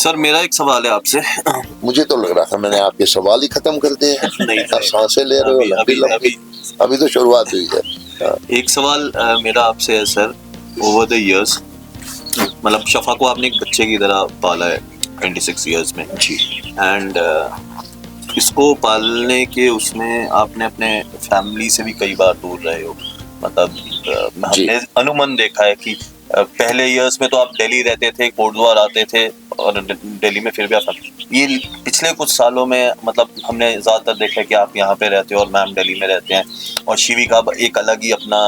Sir मेरा एक सवाल है आपसे। मुझे तो लग रहा था मैंने आपके सवाल ही खत्म कर दिए हैं। नहीं, आप सांसें ले रहे हो लंबी लंबी। अभी तो शुरुआत हुई है। एक सवाल मेरा आपसे है सर। ओवर द इयर्स मतलब शफा को आपने एक बच्चे की तरह पाला है 26 इयर्स में जी। एंड इसको पालने के उसमें आपने अपने फैमिली से भी कई बार दूर रहे हो। मतलब हमने अनुमान देखा है कि पहले इयर्स में तो आप दिल्ली रहते थे, कोटद्वार आते थे और दिल्ली में फिर भी आप ये पिछले कुछ सालों में मतलब हमने ज़्यादातर देखा है कि आप यहाँ पे रहते हो और मैम दिल्ली में रहते हैं और शिवी का एक अलग ही अपना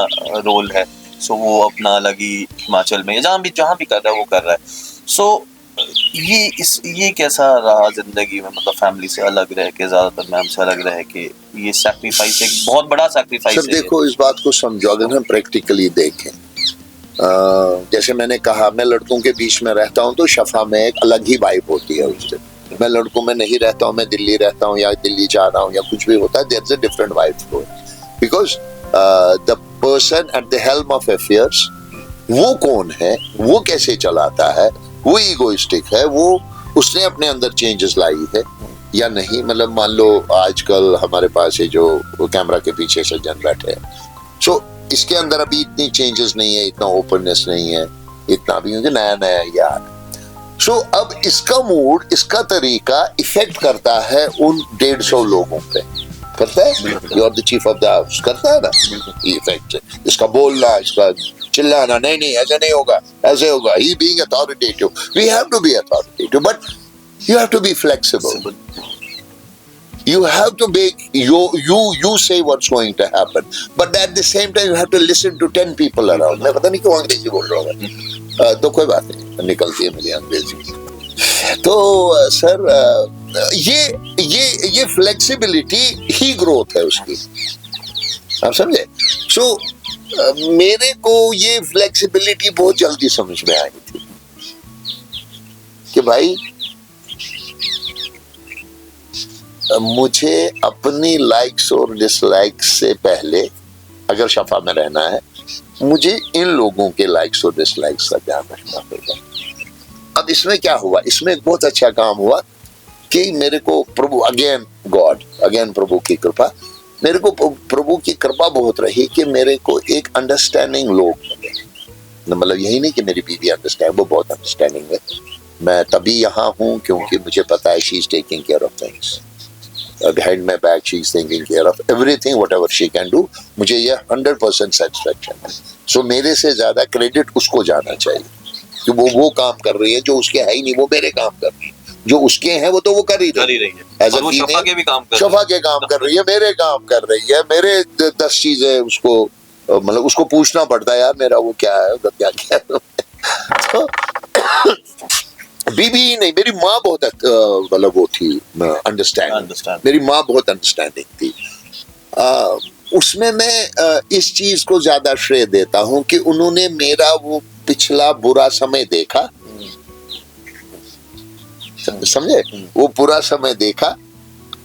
रोल है। सो वो अपना अलग ही हिमाचल में जहाँ भी कर रहा है वो कर रहा है। सो ये कैसा रहा जिंदगी में, मतलब फैमिली से अलग रह के, ज्यादातर मैम से अलग रह के, ये सैक्रिफाइस एक बहुत बड़ा सैक्रिफाइस है। सर देखो इस बात को समझो, अगर हम प्रैक्टिकली देखें, जैसे मैंने कहा मैं लड़कों के बीच में रहता हूँ तो शफा में एक अलग ही वाइब होती है उससे। मैं लड़कों में नहीं रहता हूँ, मैं दिल्ली रहता हूँ या दिल्ली जा रहा हूँ या कुछ भी होता है, there is a different vibe because the person at the helm of affairs वो कौन है, वो कैसे चलाता है, वो इगोइस्टिक है, वो उसने अपने अंदर चेंजेस लाई है या नहीं। मतलब मान लो आजकल हमारे पास ये जो कैमरा के पीछे सज्जन बैठे हैं, सो इसके अंदर अभी इतनी चेंजेस नहीं है, इतना ओपननेस नहीं है, इतना भी क्योंकि नया नया यार। सो अब इसका मूड, इसका तरीका इफेक्ट करता है उन 150 लोगों पे, करता है। You are the chief of the house, करता है ना इफेक्ट। इसका बोलना, इसका चिल्लाना, नहीं नहीं ऐसे नहीं होगा, ऐसे होगा। He being authoritative, we have to be authoritative, but you have to be flexible. You have to make you say what's going to happen, but at the same time you have to listen to 10 people around. मैं पता नहीं क्यों अंग्रेजी बोल रहा हूँ, तो कोई बात नहीं, निकलती है मेरी अंग्रेजी। तो सर ये फ्लेक्सिबिलिटी ही ग्रोथ है उसकी, आप समझे। सो मेरे को ये फ्लेक्सिबिलिटी बहुत जल्दी समझ में आई थी कि भाई मुझे अपनी लाइक्स और डिसलाइक्स से पहले अगर शफा में रहना है, मुझे इन लोगों के लाइक्स और डिसलाइक्स का ध्यान रखना पड़ेगा। अब इसमें क्या हुआ, इसमें एक बहुत अच्छा काम हुआ कि मेरे को प्रभु अगेन प्रभु की कृपा, मेरे को प्रभु की कृपा बहुत रही कि मेरे को एक अंडरस्टैंडिंग लोग मिले। मतलब यही नहीं कि मेरी बीवी अंडरस्टैंड, वो बहुत अंडरस्टैंडिंग है। मैं तभी यहाँ हूँ क्योंकि मुझे पता है she is taking care of things behind my back, she is taking care of everything whatever she can do। मुझे ये 100% सेटिस्फैक्शन है। सो मेरे से ज्यादा क्रेडिट उसको जाना चाहिए कि वो काम कर रही है जो उसके है ही नहीं, वो मेरे काम कर रही है। जो उसके हैं वो तो वो कर ही रही है, और वो शफा के भी काम कर शफा के काम कर रही है, मेरे काम कर रही है, मेरे 10 चीजें उसको मतलब उसको पूछना पड़ता है, यार मेरा वो क्या है, क्या क्या तो बीबी नहीं, मेरी माँ बहुत मतलब वो थी अंडरस्टैंडिंग। मेरी माँ बहुत अंडरस्टैंडिंग थी। उसमें मैं इस चीज को ज्यादा श्रेय देता हूँ कि उन्होंने मेरा वो पिछला बुरा समय देखा, समझे, वो बुरा समय देखा।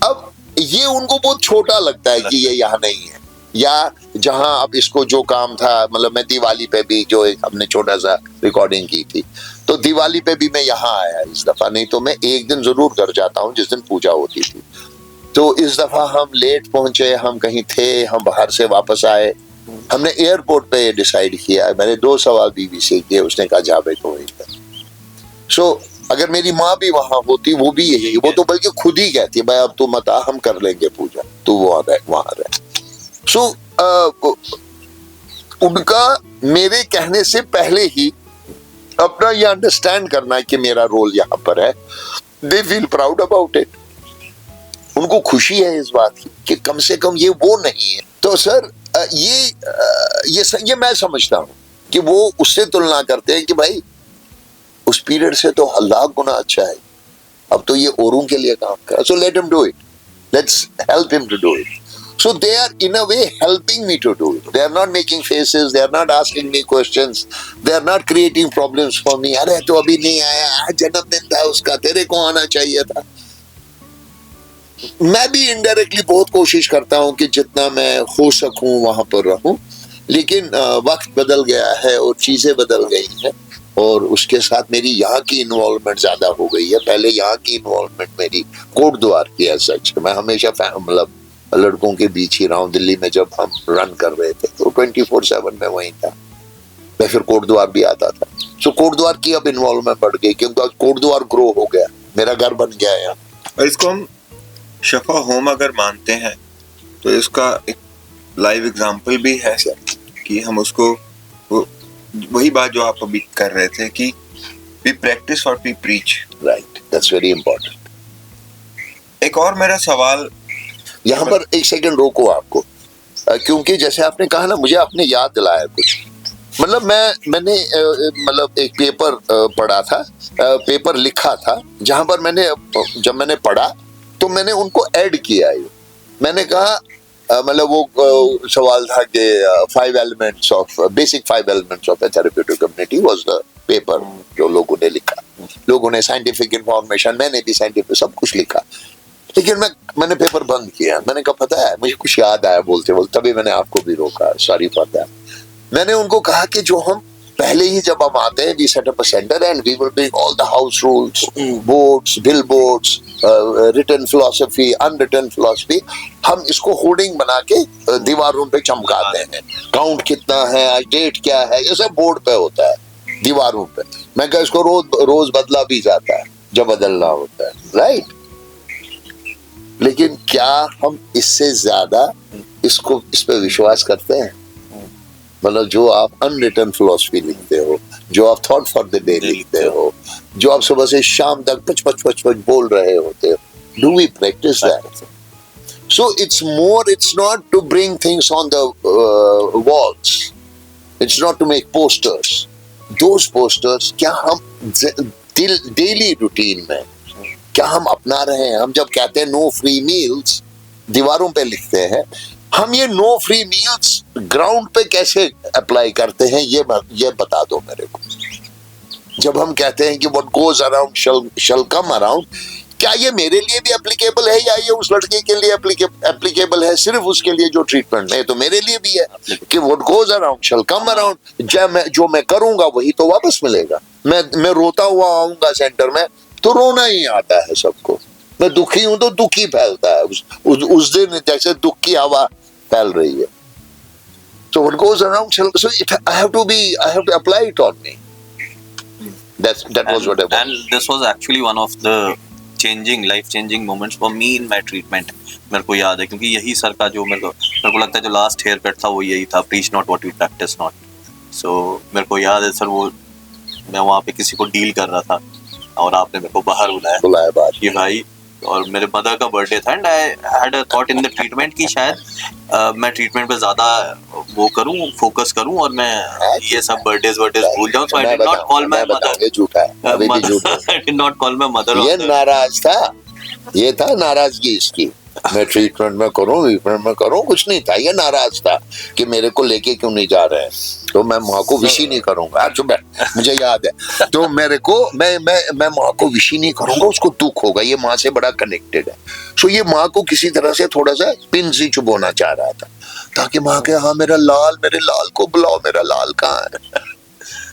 अब ये उनको बहुत छोटा लगता है कि ये यहाँ नहीं है, या जहां अब इसको जो काम था, मतलब मैं दिवाली पे भी जो हमने छोटा सा रिकॉर्डिंग की थी, तो दिवाली पे भी मैं यहाँ आया इस दफा, नहीं तो मैं एक दिन जरूर घर जाता हूँ जिस दिन पूजा होती थी। तो इस दफा हम लेट पहुंचे, हम कहीं थे, हम बाहर से वापस आए, हमने एयरपोर्ट पे डिसाइड किया। मैंने 2 सवाल बीवी से किए, उसने कहा जा भाई तो वहीं पर। सो अगर मेरी माँ भी वहां होती, वो भी यही, वो तो बल्कि खुद ही कहती भाई अब तू मत आ, हम कर लेंगे पूजा, तो वो वहां रहे। सो उनका मेरे कहने से पहले ही अपना ये अंडरस्टैंड करना है कि मेरा रोल यहाँ पर है। They feel proud about it, उनको खुशी है इस बात की कि कम से कम ये वो नहीं है। तो सर ये मैं समझता हूँ कि वो उससे तुलना करते हैं कि भाई उस पीरियड से तो लाख गुना अच्छा है, अब तो ये औरों के लिए काम कर, so let him do it, let's help him to do it. So they are in a way helping me to do it. They are not making faces. They are not asking me questions. They are not creating problems for me. अरे तो अभी नहीं आया, जन्मदिन था उसका, तेरे को आना चाहिए था। मैं भी इनडायरेक्टली बहुत कोशिश करता हूँ कि जितना मैं हो सकूं वहां पर रहूं, लेकिन वक्त बदल गया है और चीजें बदल गई हैं और उसके साथ मेरी यहाँ की इन्वॉल्वमेंट ज्यादा हो गई है। पहले यहाँ की इन्वॉल्वमेंट मेरी कोटद्वार की है सच। मैं हमेशा मतलब लड़कों के बीच ही रहा हूँ। दिल्ली में जब हम रन कर रहे थे तो 24/7 में वहीं था। मैं फिर कोटद्वार भी आता था। सो कोटद्वार की अब इन्वॉल्वमेंट बढ़ गई क्योंकि कोटद्वार ग्रो हो गया, मेरा घर बन गया है। और इसको हम शफा होम अगर मानते हैं तो इसका एक लाइव एग्जांपल भी है कि हम उसको वही बात जो आप अभी कर रहे थे कि वी प्रैक्टिस और we preach. Right, that's very important. एक और मेरा सवाल यहाँ पर एक सेकंड रोको आपको, क्योंकि जैसे आपने कहा ना, मुझे आपने याद दिलाया कुछ। मतलब मैंने मतलब एक पेपर पढ़ा था, पेपर लिखा था, जहां पर जब मैंने पढ़ा तो मैंने उनको ऐड किया। मैंने कहा मतलब वो सवाल था कि 5 elements of basic 5 elements of a therapeutic community was the paper जो लोगों ने लिखा। लोगों ने साइंटिफिक इंफॉर्मेशन, मैंने भी साइंटिफिक सब कुछ लिखा। लेकिन मैंने पेपर बंद किया। मैंने कहा पता है, मुझे कुछ याद आया बोलते बोलते, तभी मैंने आपको भी रोका, सॉरी फॉर दैट। मैंने उनको कहा कि जो हम पहले ही जब हम आते हैं, we set up a centre and we will bring all the house rules, boards, bill boards, written philosophy, unwritten philosophy, हम इसको होर्डिंग बना के दीवारों पे चमकाते हैं। काउंट कितना है, आज डेट क्या है, ये सब बोर्ड पे होता है, दीवारों पे। मैं कहा इसको रोज बदला भी जाता है जब बदलना होता है, राइट। लेकिन क्या हम इससे ज्यादा इस पे विश्वास करते हैं? मतलब जो आप अनरिटन फिलॉसफी लिखते हो, जो आप थॉट फॉर द डे लिखते हो, जो आप सुबह से शाम तक पच बोल रहे होते हो, do we practice that? So it's not to bring things on the walls, it's not to make posters. Those posters क्या हम डेली रूटीन में क्या हम अपना रहे हैं? हम जब कहते हैं नो फ्री मील्स, दीवारों पे लिखते हैं, हम ये नो फ्री मील्स ग्राउंड पे कैसे अप्लाई करते हैं, ये बता दो मेरे को। जब हम कहते हैं कि what goes around shall come around, क्या ये मेरे लिए भी एप्लीकेबल है या ये उस लड़के के लिए एप्लीकेबल है? सिर्फ उसके लिए जो ट्रीटमेंट है, तो मेरे लिए भी है कि what goes around shall come around. जो मैं करूंगा वही तो वापस मिलेगा। मैं रोता हुआ आऊंगा सेंटर में तो रोना ही आता है सबको। मैं दुखी हूं तो दुखी फैलता है उस दिन, जैसे दुख की हवा फैल रही है। So what goes around, so I have to apply it on me. That was what I wanted. And this was actually one of the life changing moments for me in my treatment. मेरे को याद है क्योंकि यही sir का जो मेरे को लगता है जो लास्ट हेयर कट था वो यही था, preach not what you practice not. So मेरे को याद है सर, वो मैं वहाँ पे किसी को डील कर रहा था और आपने मेरे को बाहर बुलाया बाहर कि भाई, और मेरे मदर का बर्थडे था and I had a thought in the treatment कि शायद मैं ट्रीटमेंट पे ज्यादा वो करूं, फोकस करूं और मैं ये सब बर्थडेज भूल जाऊं। So I did not call my mother. ये झूठा है, अभी भी झूठा है। I did not call my mother. ये नाराज था, ये था नाराजगी इसकी। मैं ट्रीटमेंट में करूं कुछ नहीं था, ये नाराज था कि मेरे को लेके क्यों नहीं जा रहे हैं। तो मैं माँ को विश ही नहीं करूंगा, मुझे याद है। तो मेरे को मैं माँ को विश ही नहीं करूंगा, उसको दुख होगा, ये माँ से बड़ा कनेक्टेड है। सो ये माँ को किसी तरह से थोड़ा सा पिन से चुभोना चाह रहा था ताकि माँ के हाँ मेरे लाल को बुलाओ, मेरा लाल कहाँ है।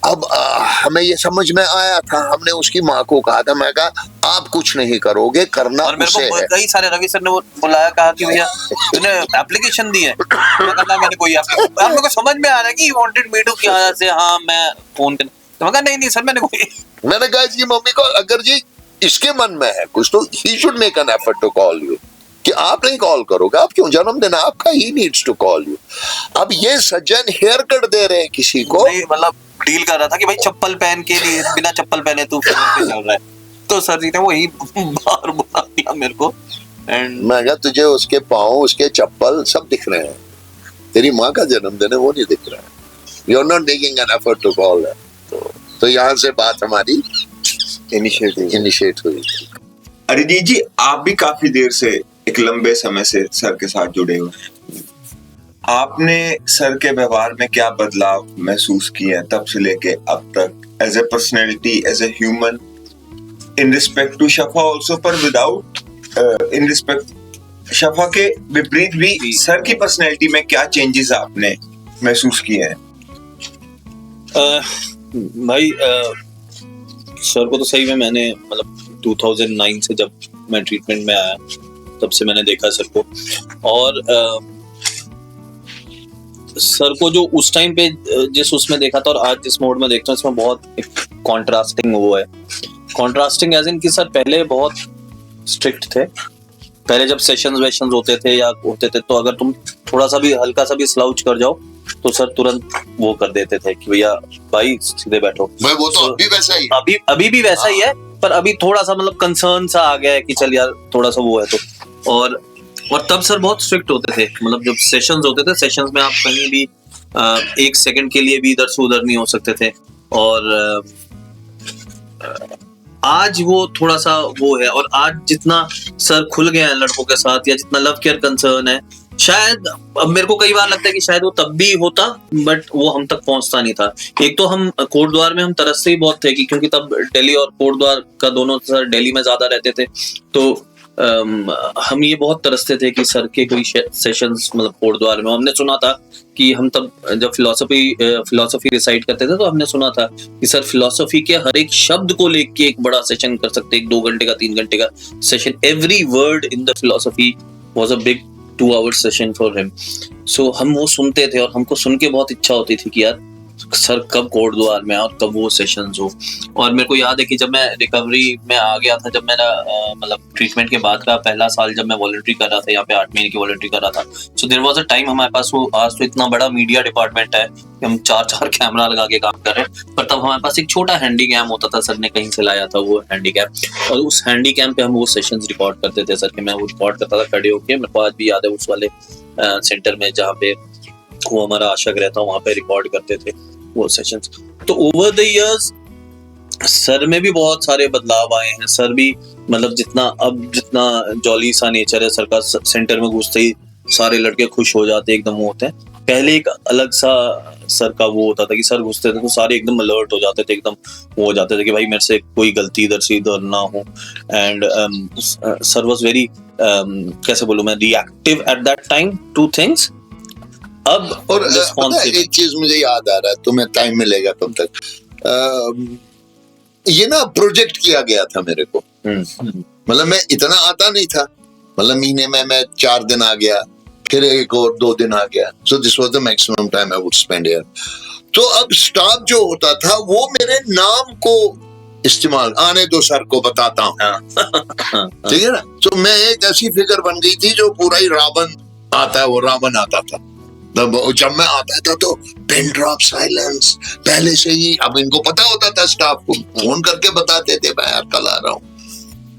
अब हमें ये समझ में आया था, हमने उसकी माँ को कहा था, मैं कहा आप कुछ नहीं करोगे, करना और मेरे को कई सारे रवि सर ने वो बुलाया, कहा कि भैया तूने एप्लीकेशन दी है। मैंने कोई मेरे को समझ में आ रहा है कि ही वांटेड मी टू किया से हाँ मैं फोन कर, तो मैं कहा नहीं सर मैंने कहा इसकी मम्मी को अगर जी इसके मन में है कुछ तो he should make an effort to call you, कि आप नहीं कॉल करोगे, आप क्यों, जन्मदिन आपका, he needs to call you. अब ये सज्जन हेयर कट दे रहे हैं किसी को, मतलब डील कर रहा था कि भाई चप्पल पहन के लिए, बिना चप्पल पहने तू चल रहा है। तो सर जी ने वही बाहर बुला दिया मेरे को एंड मैं कहा तुझे उसके पाँव, उसके चप्पल सब दिख रहे हैं, तेरी माँ का जन्मदिन है वो नहीं दिख रहा है। You are not making an effort to call. तो यहाँ से बात हमारी इनिशिएट हुई। अरिजीत जी, आप भी काफी देर से, एक लंबे समय से सर के साथ जुड़े हुए हैं। आपने सर के व्यवहार में क्या बदलाव महसूस किए हैं तब से लेके अब तक, as a personality, as a human, in respect to Shafa also, पर विदाउट इन रिस्पेक्ट शफा के विपरीत भी सर की पर्सनैलिटी में क्या चेंजेस आपने महसूस किए हैं? भाई सर को तो सही में मैंने मतलब 2009 से जब मैं ट्रीटमेंट में आया तब से मैंने देखा सर को, और सर को जो उस टाइम पे जिस उसमें देखा था और आज जिस मोड में देखता हूँ इसमें बहुत कॉन्ट्रास्टिंग वो है। कॉन्ट्रास्टिंग एज इन कि सर पहले बहुत स्ट्रिक्ट थे, पहले जब सेशंस वेशंस होते थे या होते थे तो अगर तुम थोड़ा सा भी हल्का सा भी स्लाउच कर जाओ तो सर तुरंत वो कर देते थे कि भैया भाई सीधे बैठो। भाई वो तो अभी वैसा ही, अभी भी वैसा ही है, पर अभी थोड़ा सा मतलब कंसर्न सा आ गया है कि चल यार थोड़ा सा वो है तो। और तब सर बहुत स्ट्रिक्ट होते थे, मतलब जब सेशंस होते थे सेशंस में आप कहीं भी 1 सेकंड के लिए भी इधर से उधर नहीं हो सकते थे। और आज वो थोड़ा सा वो है, और आज जितना सर खुल गए हैं लड़कों के साथ या जितना लव केयर कंसर्न है, शायद अब मेरे को कई बार लगता है कि शायद वो तब भी होता बट वो हम तक पहुंचता नहीं था। एक तो हम कोटद्वार में हम तरसते ही बहुत थे कि क्योंकि तब दिल्ली और कोटद्वार का दोनों सर दिल्ली में ज्यादा रहते थे, तो हम ये बहुत तरसते थे कि सर के कोई सेशंस मतलब कोटद्वार में। हमने सुना था कि हम तब जब फिलोसफी रिसाइट करते थे तो हमने सुना था कि सर फिलोसफी के हर एक शब्द को लेके एक बड़ा सेशन कर सकते, 2 घंटे का 3 घंटे का session. Every word in the philosophy was a big 2 hour session for him. So हम वो सुनते थे और हमको सुन के बहुत इच्छा होती थी कि यार सर कब कोटद्वार में और कब वो सेशंस हो। और मेरे को याद है कि जब मैं रिकवरी में आ गया था, जब मैंने मतलब ट्रीटमेंट के बाद का पहला साल जब मैं वॉलंटरी कर रहा था, यहाँ पे 8 महीने की वॉलंटरी कर रहा था, so there was a time हमारे पास वो, आज तो इतना बड़ा मीडिया डिपार्टमेंट है कि हम 4 कैमरा लगा के काम कर रहे हैं, पर तब हमारे पास एक छोटा हैंडी कैम होता था, सर ने कहीं से लाया था वो हैंडी कैम, और उस हैंडी कैम पे हम वो सेशंस रिकॉर्ड करते थे सर के। मैं वो रिकॉर्ड करता था खड़े होके, मेरे को आज भी याद है उस वाले सेंटर में जहाँ पे वो हमारा आशा गृह था, वहां पे रिकॉर्ड करते थे वो सेशंस। तो ओवर द इयर्स सर में भी बहुत सारे बदलाव आए हैं। सर भी मतलब जितना जॉली सा नेचर है सर का, सेंटर में घुसते ही सारे लड़के खुश हो जाते, एकदम वो होते हैं। पहले एक अलग सा सर का वो होता था कि सर घुसते थे तो सारे एकदम अलर्ट हो जाते थे, एकदम वो हो जाते थे कि भाई मेरे से कोई गलती इधर से इधर ना हो। एंड सर वाज वेरी कैसे बोलूं मैं, reactive at that time two things. अब और पता है, एक चीज मुझे याद आ रहा है, तुम्हें टाइम मिलेगा तब तक। ये ना प्रोजेक्ट किया गया था मेरे को, मतलब मैं इतना आता नहीं था, मतलब महीने में मैं 4 दिन आ गया, फिर एक और 2 दिन आ गया, so this was the maximum time I would spend here. तो अब स्टाफ जो होता था वो मेरे नाम को इस्तेमाल, आने दो सर को बताता हूँ, ठीक है ना। तो मैं एक ऐसी फिगर बन गई थी जो पूरा ही रावण आता है, वो रावण आता था। जब मैं आता था तो पिन ड्रॉप साइलेंस पहले से ही, अब इनको पता होता था, स्टाफ को फोन करके बताते थे मैं यार कल आ रहा हूँ,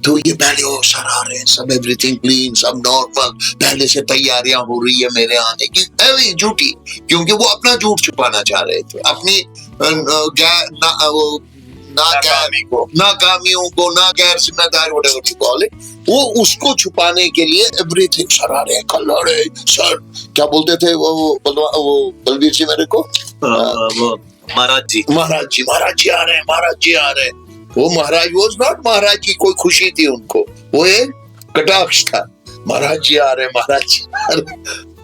तो ये पहले ओ सर आ रहे हैं, सब एवरीथिंग क्लीन, सब नॉर्मल, पहले से तैयारियां हो रही है मेरे आने की। एवरी झूठी, क्योंकि वो अपना झूठ छुपाना चाह रहे थे, अपनी नाकामियों को, ना गैर जिम्मेदार whatever you call it, वो उसको छुपाने के लिए एवरीथिंग सर आ रहे हैं, कल आ रहे सर, क्या बोलते थे वो बलबीर जी मेरे को, महाराज जी आ रहे हैं। वो महाराज वाज नॉट महाराज की कोई खुशी थी उनको, वो एक कटाक्ष था, महाराज जी आ रहे हैं।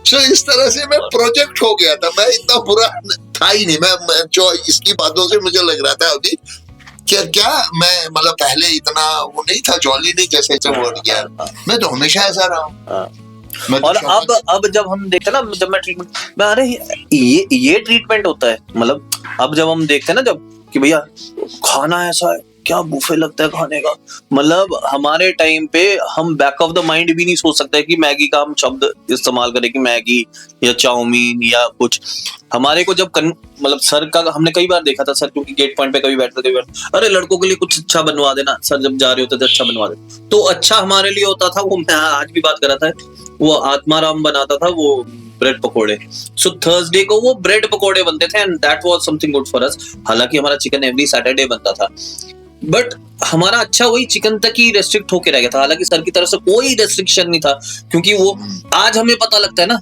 सो इस तरह से मैं प्रोजेक्ट हो गया था, मैं इतना बुरा था ही नहीं। मैं जो इसकी बातों से मुझे लग रहा था अभी क्या मैं मतलब पहले इतना वो नहीं था, जॉली नहीं जैसे जब हो गया, मैं तो हमेशा ऐसा रहा हूँ। और अब जब हम देखते हैं ना, जब मैं ट्रीटमेंट में, अरे ये ट्रीटमेंट होता है, मतलब अब जब हम देखते हैं ना जब कि भैया खाना ऐसा है, क्या बुफे लगता है खाने का, मतलब हमारे टाइम पे हम बैक ऑफ द माइंड भी नहीं सोच सकते कि मैगी का हम शब्द इस्तेमाल करें कि मैगी या चाउमीन या कुछ। हमारे को जब मतलब सर का हमने कई बार देखा था, सर क्योंकि गेट पॉइंट पे कभी बैठते थे, अरे लड़कों के लिए कुछ अच्छा बनवा देना सर, जब जा रहे होते थे अच्छा बनवा देना। तो अच्छा हमारे लिए होता था वो, मैं आज भी बात कर रहा था, वो आत्माराम बनाता था वो ब्रेड पकोड़े। सो थर्सडे को वो ब्रेड पकोड़े बनते थे and that was something good for us. हालांकि हमारा चिकन एवरी सैटरडे बनता था, बट हमारा अच्छा वही चिकन तक ही रेस्ट्रिक्ट होके रह गया था। हालांकि सर की तरफ से कोई रेस्ट्रिक्शन नहीं था, क्योंकि वो आज हमें पता लगता है ना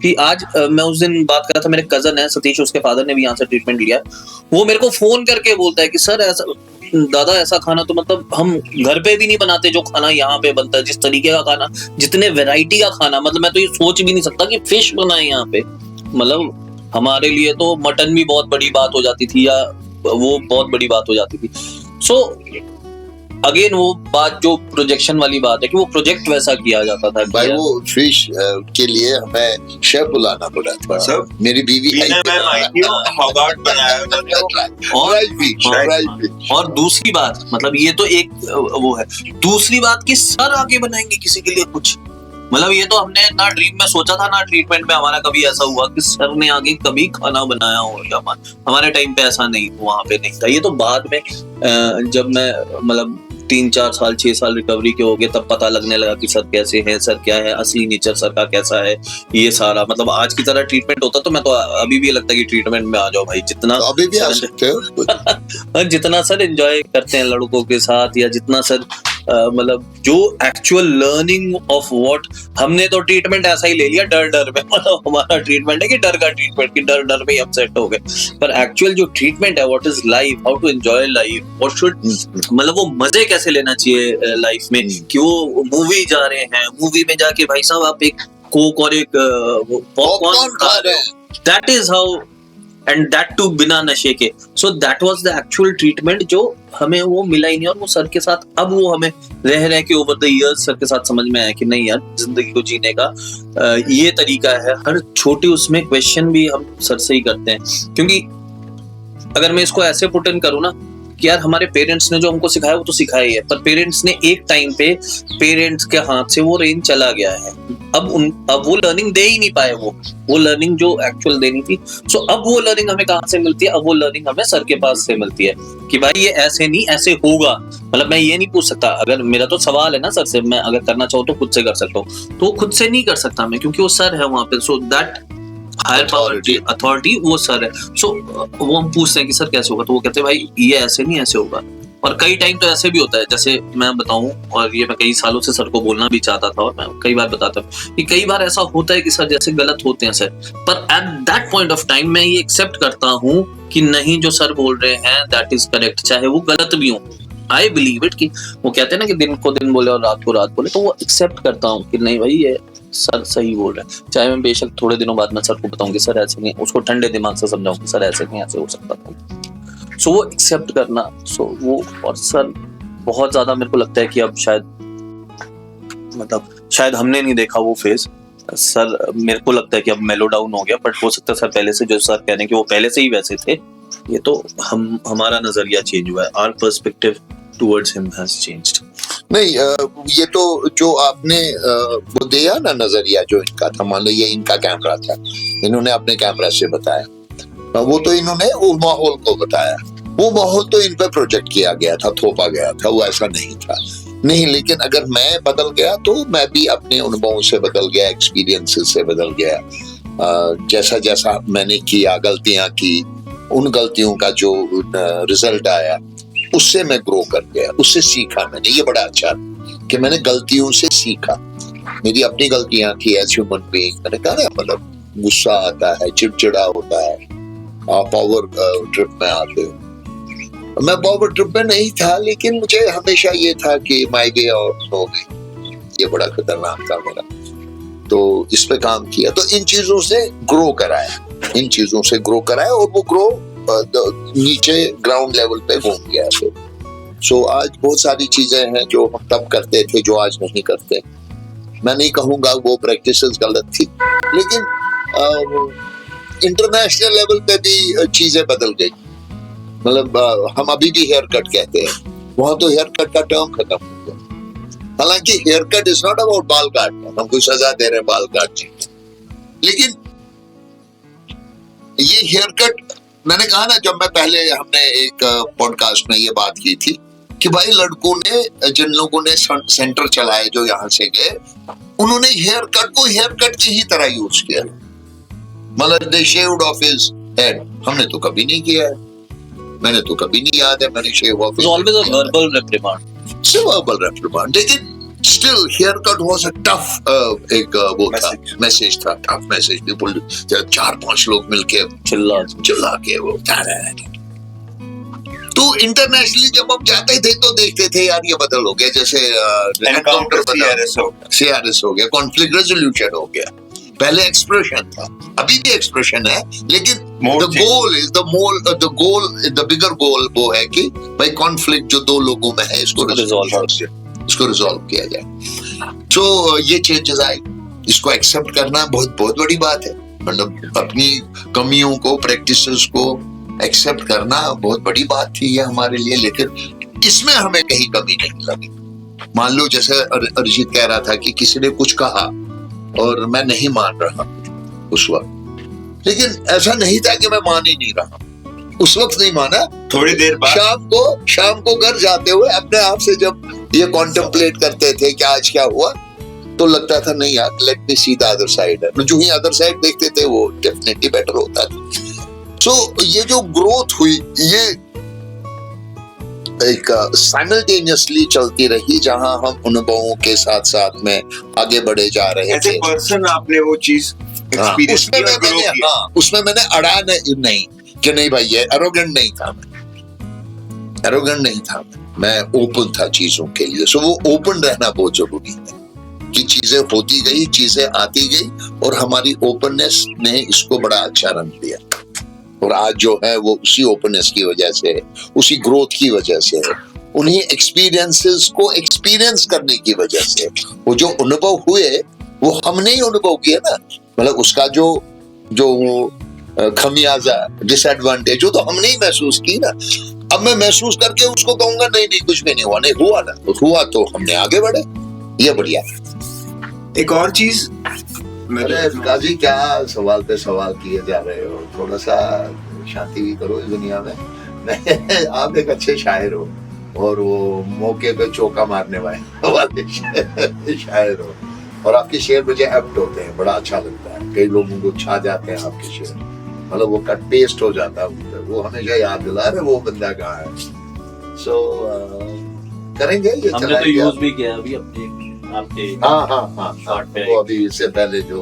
कि आज मैं उस दिन बात कर रहा था, मेरे कजन है सतीश, उसके फादर ने भी यहाँ से ट्रीटमेंट लिया, वो मेरे को फोन करके बोलता है कि सर ऐसा दादा ऐसा खाना तो मतलब हम घर पे भी नहीं बनाते जो खाना यहाँ पे बनता है, जिस तरीके का खाना, जितने वैरायटी का खाना, मतलब मैं तो ये सोच भी नहीं सकता कि फिश बनाए यहाँ पे। मतलब हमारे लिए तो मटन भी बहुत बड़ी बात हो जाती थी, या वो बहुत बड़ी बात हो जाती थी। सो अगेन वो बात जो प्रोजेक्शन वाली बात है कि वो प्रोजेक्ट वैसा किया जाता था भाई वो फिश के लिए हमें शेफ बुलाना पड़ा था। सब मेरी बीवी हवार्ड बनाया और दूसरी बात, मतलब ये तो एक वो है, दूसरी बात कि सर आके बनाएंगे किसी के लिए कुछ, मतलब ये तो हमने ना ड्रीम में सोचा था ना ट्रीटमेंट में हमारा कभी ऐसा हुआ कि सर ने आगे कभी खाना बनाया हो, या हमारे टाइम पे ऐसा नहीं, वहां पे नहीं था। ये तो बाद में जब मैं मतलब 3-4 साल 6 साल रिकवरी के हो गए तब पता लगने लगा कि सर कैसे हैं, सर क्या है, असली नेचर सर का कैसा है, ये सारा। मतलब आज की तरह ट्रीटमेंट होता तो मैं तो अभी भी लगता है कि ट्रीटमेंट में आ जाओ भाई, जितना तो अभी भी आ सकते हो जितना सर एंजॉय करते हैं लड़कों के साथ, या जितना सर मतलब जो एक्चुअल लर्निंग ऑफ व्हाट, हमने तो ट्रीटमेंट ऐसा ही ले लिया डर में, मतलब हमारा ट्रीटमेंट है कि डर का ट्रीटमेंट, कि डर में ही हम सेट हो गए। पर एक्चुअल जो ट्रीटमेंट है, what is life, how to enjoy life, what should, मतलब वो मजे कैसे लेना चाहिए लाइफ में, कि वो मूवी जा रहे हैं, मूवी में जाके भाई साहब आप एक कोक और एक पॉपकॉर्न खा रहे हो, that is how, and that too बिना नशे के। So that was the actual treatment जो हमें वो मिला ही नहीं। और वो सर के साथ अब वो हमें रह के ओवर द इयर्स सर के साथ समझ में आया कि नहीं यार, जिंदगी को जीने का ये तरीका है। हर छोटी उसमें क्वेश्चन भी हम सर से ही करते हैं, क्योंकि अगर मैं इसको ऐसे पुट इन करूँ ना कि यार हमारे पेरेंट्स ने जो हमको सिखाया वो तो सिखाया ही है, पर पेरेंट्स ने एक टाइम पे पेरेंट्स के हाथ से वो रेंज चला गया है। अब वो लर्निंग दे ही नहीं पाए, वो लर्निंग जो एक्चुअल देनी थी। सो अब वो लर्निंग हमें कहाँ से मिलती है? अब वो लर्निंग हमें सर के पास से मिलती है कि भाई ये ऐसे नहीं, ऐसे होगा। मतलब मैं ये नहीं पूछ सकता, अगर मेरा तो सवाल है ना सर से, मैं अगर करना चाहूँ तो खुद से कर सकता हूँ, तो खुद से नहीं कर सकता मैं, क्योंकि वो सर है वहां पे। So that higher power authority वो सर है। सो वो हम पूछते हैं कि सर कैसे होगा, तो वो कहते हैं भाई ये ऐसे नहीं, ऐसे होगा। और कई टाइम तो ऐसे भी होता है, जैसे मैं बताऊं, और ये मैं कई सालों से सर को बोलना भी चाहता था, और मैं कई बार बताता हूँ कि कई बार ऐसा होता है कि सर जैसे गलत होते हैं सर, पर at that point of time मैं ये एक्सेप्ट करता हूँ कि नहीं, जो सर बोल रहे हैं दैट इज करेक्ट, चाहे वो गलत भी हो। आई बिलीव इट, कि वो कहते हैं ना कि दिन को दिन बोले और रात को रात बोले, तो वो एक्सेप्ट करता हूँ कि नहीं भाई ये सर सही बोल रहे हैं। चाहे मैं बेशक थोड़े दिनों बाद मैं सर को बताऊं कि सर ऐसे नहीं, उसको ठंडे दिमाग से समझाऊं कि सर ऐसे नहीं, ऐसे हो सकता था। सो वो एक्सेप्ट करना, सो वो, और सर बहुत ज्यादा मेरे को लगता है कि अब शायद हमने नहीं देखा वो फेज। सर मेरे को लगता है कि अब मेलो डाउन हो गया, बट हो सकता है सर पहले से, जो सर कह रहे हैं कि वो पहले से ही वैसे थे, ये तो हमारा नजरिया चेंज हुआ है। Our perspective towards him has changed. नहीं, ये तो जो आपने वो दिया ना नजरिया जो इनका था, मान लो ये इनका कैमरा था, इन्होंने अपने कैमरा से बताया, वो तो इन्होंने वो माहौल को बताया, वो माहौल तो इन पे प्रोजेक्ट किया गया था, थोपा गया था, वो ऐसा नहीं था। नहीं, लेकिन अगर मैं बदल गया तो मैं भी अपने अनुभवों से बदल गया, एक्सपीरियंसेस से बदल गया। जैसा जैसा मैंने किया, गलतियां की, उन गलतियों का जो रिजल्ट आया उससे मैं ग्रो कर गया, उससे सीखा मैंने। ये बड़ा अच्छा कि मैंने गलतियों से सीखा। मेरी अपनी गलतियां थी एज ह्यूमन बीइंग। मैंने कहा ना, मतलब गुस्सा आता है, चिड़चिड़ा होता है, आप पावर ट्रिप में आते हो। मैं पावर ट्रिप में नहीं था, लेकिन मुझे हमेशा ये था कि माय वे और नो वे, ये बड़ा खतरनाक था मेरा। तो इस पे काम किया, तो इन चीजों से ग्रो कराया, इन चीजों से ग्रो कराया, और वो ग्रो नीचे ग्राउंड लेवल पे घूम गया। सो आज बहुत सारी चीजें हैं जो हम तब करते थे जो आज नहीं करते। मैं नहीं कहूंगा वो प्रैक्टिसेस गलत थी, लेकिन इंटरनेशनल लेवल पे भी चीजें बदल गई। मतलब हम अभी भी हेयर कट कहते हैं, वहां तो हेयर कट का टर्म खत्म हो गया। हालांकि haircut is not about बाल काटना, हम कोई सजा दे रहे हैं बाल काटने, लेकिन ये हेयर कट, मैंने कहा ना, जब मैं पहले, हमने एक पॉडकास्ट में ये बात की थी कि भाई लड़कों ने, जिन लोगों ने सेंटर चलाए जो यहाँ से गए, उन्होंने हेयर कट को हेयर कट की ही तरह यूज किया। मतलब दे शेव्ड ऑफ हिज हेड, हमने तो कभी नहीं किया है, मैंने तो कभी नहीं याद है मैंने shave off his. Always a verbal reprimand, verbal reprimand, लेकिन still hair cut was a tough एक वो था, मैसेज था, टफ मैसेज। पीपल 4-5 लोग मिलके चिल्ला के वो जा रहे हैं। तो इंटरनेशनली जब हम जाते थे तो देखते थे यार ये बदल हो गया, जैसे एनकाउंटर CRS हो गया, कॉन्फ्लिक्ट रेजोल्यूशन हो गया। पहले एक्सप्रेशन था, अभी भी एक्सप्रेशन है, लेकिन द बिगर गोल वो है कि भाई कॉन्फ्लिक्ट जो दो लोगों में है इसको रिजॉल्व किया जाए। तो ये चेंजेस आए, इसको एक्सेप्ट करना बहुत बहुत बड़ी बात है। मतलब अपनी कमियों को, प्रैक्टिसेस को एक्सेप्ट करना बहुत बड़ी बात थी ये हमारे लिए, लेकिन इसमें हमें कहीं कमी नहीं लगी। मान लो जैसे अरिजीत कह रहा था कि किसी ने कुछ कहा और मैं नहीं मान रहा उस वक्त, लेकिन ऐसा नहीं था कि मैं मान ही नहीं रहा, उस वक्त नहीं माना। थोड़ी देर बाद शाम को घर जाते हुए अपने आप से जब ये कॉन्टेम्पलेट करते थे कि आज क्या हुआ, तो लगता था नहीं यार, let me see the other side. जो ही अदर साइड देखते थे वो डेफिनेटली बेटर होता था। सो ये जो ग्रोथ हुई ये एक साइमल्टेनियसली चलती रही, जहां हम अनुभवों के साथ साथ में आगे बढ़े जा रहे थे। पर्सन आपने वो चीज एक्सपीरियंस किया, उसमें मैंने अड़ा नहीं कि नहीं भाई ये एरोगेंट नहीं था, मैं ओपन था चीजों के लिए। सो वो ओपन रहना बहुत जरूरी है कि चीजें होती गई, चीजें आती गई, और हमारी ओपननेस ने इसको बड़ा अच्छा रंग दिया। और आज जो है वो उसी ओपननेस की वजह से, उसी ग्रोथ की वजह से, उन्हीं एक्सपीरियंसेस को एक्सपीरियंस करने की वजह से, वो जो अनुभव हुए वो हमने ही अनुभव किया ना। मतलब उसका जो खमियाजा, डिसएडवांटेज, जो तो हमने ही महसूस की ना। अब मैं महसूस करके उसको कहूंगा नहीं कुछ भी नहीं हुआ, नहीं हुआ ना, हुआ तो हमने आगे बढ़े, ये बढ़िया। एक और चीज, काजी क्या सवाल पे सवाल किए जा रहे हो, थोड़ा सा शांति भी करो इस दुनिया में। आप एक अच्छे शायर हो और वो मौके पे चौका मारने वाले शायर हो, और आपके शेर मुझे एप्ट होते हैं, बड़ा अच्छा लगता है। कई लोगों को छा जाते हैं आपके शेर, मतलब वो कट पेस्ट हो जाता है, वो हमेशा याद दिला रहे वो बंदा कहाँ है। सो करेंगे ये, हमने तो यूज भी किया अभी अपने आपके। हाँ, वो अभी इससे पहले जो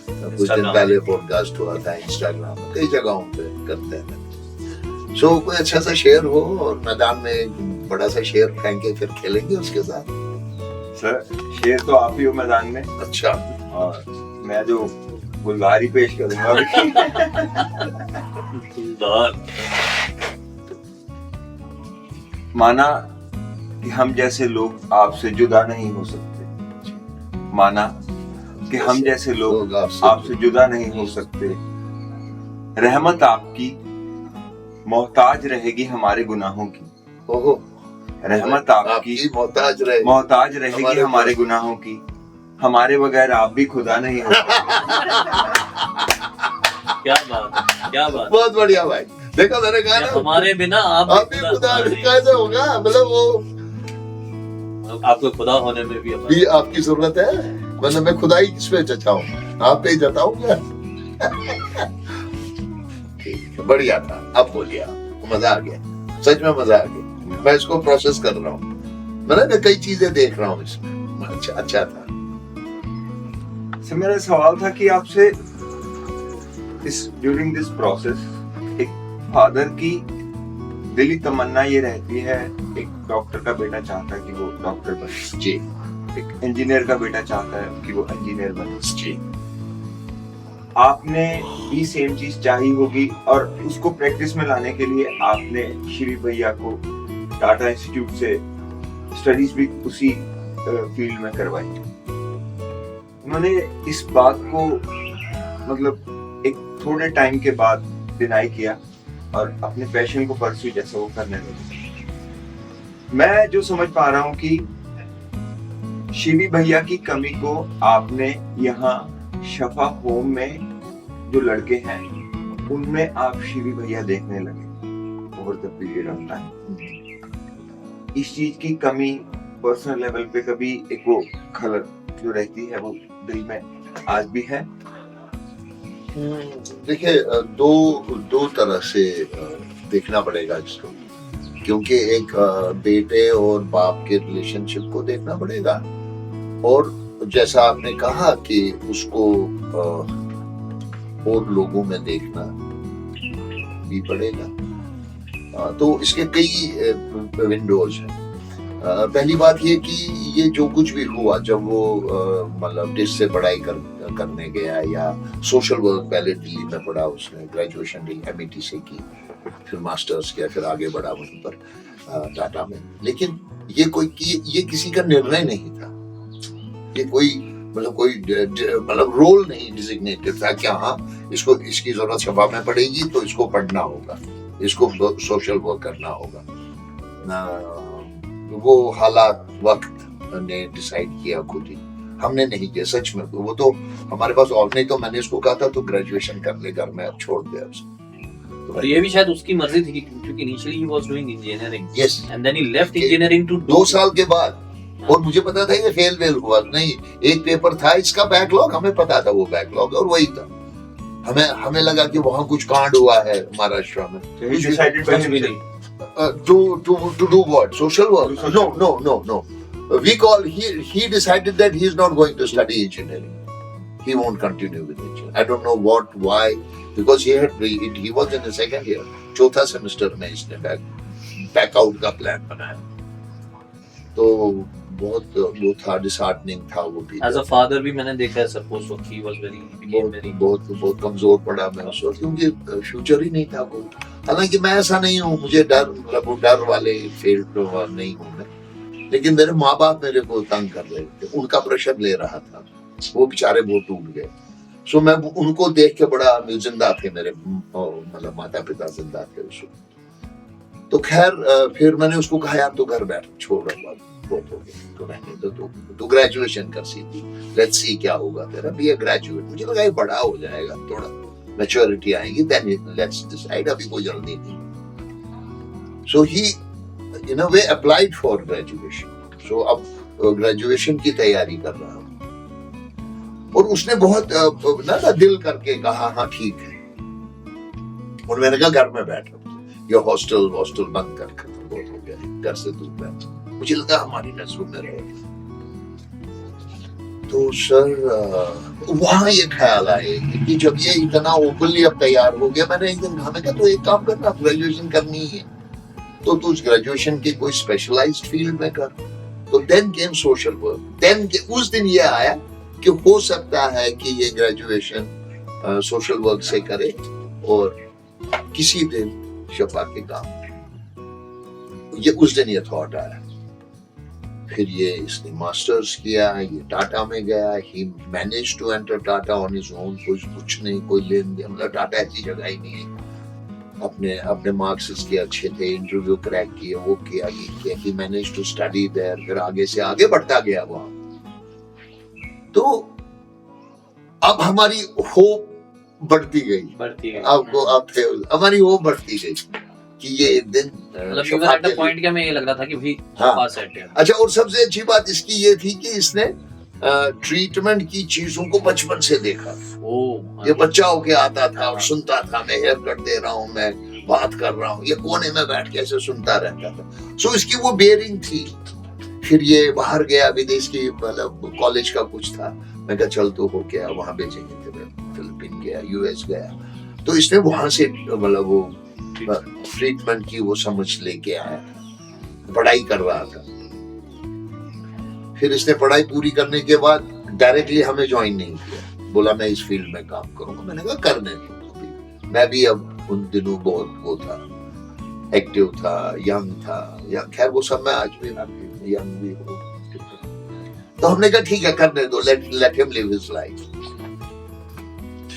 कुछ दिन पहले पॉडकास्ट हुआ था इंस्टाग्राम में, कई जगहों पे करते हैं। सो कोई अच्छा सा शेर हो और मैदान में बड़ा सा शेर फेंके, फिर खेलेंगे उसके साथ। सर शेर तो आप ही हो मैदान में। अच्छा, और मैं जो गुलजार ही पेश करूंगा। माना कि हम जैसे लोग आपसे जुदा नहीं हो सकते, माना कि हम जैसे लोग आपसे जुदा नहीं हो सकते। रहमत आपकी मोहताज रहेगी हमारे गुनाहों की। ओहो, रहमत आपकी मोहताज रहेगी हमारे गुनाहों की। हमारे बगैर आप भी खुदा नहीं हो सकते। क्या बात, बहुत बढ़िया भाई। देखो मैंने कहा ना, हमारे बिना आप भी खुदा कैसे होगा, मतलब वो आपको खुदा होने में भी आपकी जरूरत है, वरना मैं खुदाई किस पे जताऊं, आप पे जताऊंगा। बढ़िया था, अब बोलिए, मजा आ गया, सच में मजा आ गया। मैं इसको प्रोसेस कर रहा हूँ, मैं कई चीजें देख रहा हूँ इसमें। अच्छा था। सर मेरा सवाल था कि आपसे इस ड्यूरिंग दिस प्रोसेस एक फादर की दिली तमन्ना ये रहती है, एक डॉक्टर का बेटा चाहता है कि वो डॉक्टर बने जी, एक इंजीनियर का बेटा चाहता है कि वो इंजीनियर बने जी। आपने भी सेम चीज चाही होगी, और उसको प्रैक्टिस में लाने के लिए आपने श्री भैया को टाटा इंस्टीट्यूट से स्टडीज भी उसी फील्ड में करवाई। उन्होंने इस बात को मतलब एक थोड़े टाइम के बाद डिनाई किया और अपने पैशन को परस्यू जैसे वो करने लगे। मैं जो समझ पा रहा हूँ कि शिवी भैया की कमी को आपने यहाँ शफा होम में जो लड़के हैं उनमें आप शिवी भैया देखने लगे over the period of time. इस चीज की कमी पर्सनल लेवल पे कभी एक वो खलल जो रहती है वो दिल में आज भी है? देखिए, दो तरह से देखना पड़ेगा इसको, क्योंकि एक बेटे और बाप के रिलेशनशिप को देखना पड़ेगा, और जैसा आपने कहा कि उसको और लोगों में देखना भी पड़ेगा। तो इसके कई विंडोज हैं। पहली बात ये कि ये जो कुछ भी हुआ, जब वो मतलब डिश से पढ़ाई कर करने गया, या सोशल वर्क पहले दिल्ली में पढ़ा, उसने ग्रेजुएशन MIT से की, फिर मास्टर्स किया, फिर आगे बढ़ा वहीं पर टाटा में। लेकिन ये किसी का निर्णय नहीं था, ये कोई रोल नहीं डिजिग्नेटेड था कि हाँ इसको इसकी जरूरत सभा में पड़ेगी तो इसको पढ़ना होगा, इसको सोशल वर्क करना होगा। वो हालात वक्त ने डिसाइड किया खुद ही, हमने नहीं किया सच में। वो तो हमारे पास और नहीं, तो मैंने उसको कहा था तो ग्रेजुएशन कर ले, घर में अब छोड़ दे उसको। और ये भी शायद उसकी मर्जी थी क्योंकि initially he was doing engineering, yes, and then he left engineering to 2 साल के बाद। और मुझे पता था ये फेल हुआ नहीं, एक पेपर था इसका बैकलॉग, हमें पता था वो बैकलॉग, और वही था। हमें लगा कि वहां कुछ कांड हुआ है महाराष्ट्र में। कुछ भी नहीं। To do what? Social work? No. He decided that he is not going to study engineering. He won't continue with engineering. I don't know why, because he was in the second year, चौथा semester में इसने back out का plan बनाया। तो बहुत वो था, disheartening था वो भी। एज अ फादर भी मैंने देखा है सब कुछ, ही वाज वेरी बहुत कमजोर पड़ा मैं उस वक्त, क्योंकि फ्यूचर ही नहीं था कोई। हालांकि मैं ऐसा नहीं हूँ, मुझे डर वाले फील्ड नहीं हूँ मैं, लेकिन मेरे माँ बाप मेरे को तंग कर रहे थे, उनका प्रेशर ले रहा था, वो बेचारे बहुत टूट गए। सो मैं उनको देख के बड़ा, जिंदा थे मेरे मतलब माता पिता जिंदा थे उस वक्त। तो खैर फिर मैंने उसको कहा यार तू घर बैठ, छोड़ बहुत हो गया तो रहने दो, तू ग्रेजुएशन कर सीधी, लेट्स सी क्या होगा तेरा, बी ए ग्रेजुएट। मुझे लगा ये बड़ा हो जाएगा, थोड़ा मैच्योरिटी आएगी, देन लेट्स डिसाइड, अभी कोई जल्दी नहीं। सो ही इन अ वे अप्लाइड फॉर ग्रेजुएशन। सो अब ग्रेजुएशन की तैयारी कर रहा हूँ, और उसने बहुत ना दिल करके कहा हाँ ठीक है। और मैंने कहा घर में बैठ ये हॉस्टल बंद कर, खत्म बहुत हो गया, घर से दूर बैठ। मुझे लगा हमारी नजरों में रहे। तो सर वहां ये ख्याल आए कि जब ये इतना ओपनली अब तैयार हो गया, मैंने एक दिन हमें कहा तो एक काम करना, ग्रेजुएशन करनी है तो तू उस ग्रेजुएशन की कोई स्पेशलाइज्ड फील्ड में कर। तो then came social work. Then उस दिन ये आया कि हो सकता है कि ये ग्रेजुएशन सोशल वर्क से करे और किसी दिन शफा के काम। ये उस दिन ये थॉट आया। फिर ये इसने मास्टर्स किया, ये टाटा में गया, he manage to enter Tata on his own, कुछ नहीं, कोई लेन देन, मतलब टाटा ऐसी जगह ही नहीं है। अपने मार्क्स इसके अच्छे थे, इंटरव्यू क्रैक किए, वो किया, ये किया, ही मैनेज टू स्टडी देयर, फिर आगे से आगे बढ़ता गया वहां। तो अब हमारी होप बढ़ती गई, अब हमारी होप बढ़ती गई कि ये एक दिन मतलब पॉइंट क्या, मैं ये लग रहा था कि भाई हाँ। सेट है। अच्छा, और सबसे अच्छी बात इसकी ये थी कि इसने ट्रीटमेंट की चीजों को बचपन से देखा। ये बच्चा होके आता था और सुनता था, मैं हेयर कट दे रहा हूँ, मैं बात कर रहा हूँ, ये कोने में बैठ के ऐसे सुनता रहता था। सो इसकी वो बेयरिंग थी। फिर ये बाहर गया, विदेश की मतलब कॉलेज का कुछ था, मैं कहा चल तो हो गया, वहां भेजेंगे तेरे, फिलिपीन गया, US गया। तो इसने वहां से मतलब वो ट्रीटमेंट की वो समझ लेके आया था, पढ़ाई कर रहा था। फिर इसने पढ़ाई पूरी करने के बाद डायरेक्टली हमें ज्वाइन नहीं किया, बोला मैं इस फील्ड में काम करूंगा। मैंने कहा करने दो। मैं भी अब उन दिनों बहुत वो था, एक्टिव था, यंग था, या खैर वो सब मैं आज भी यंग भी हूँ। तो हमने कहा ठीक है करने दो, let him live his life.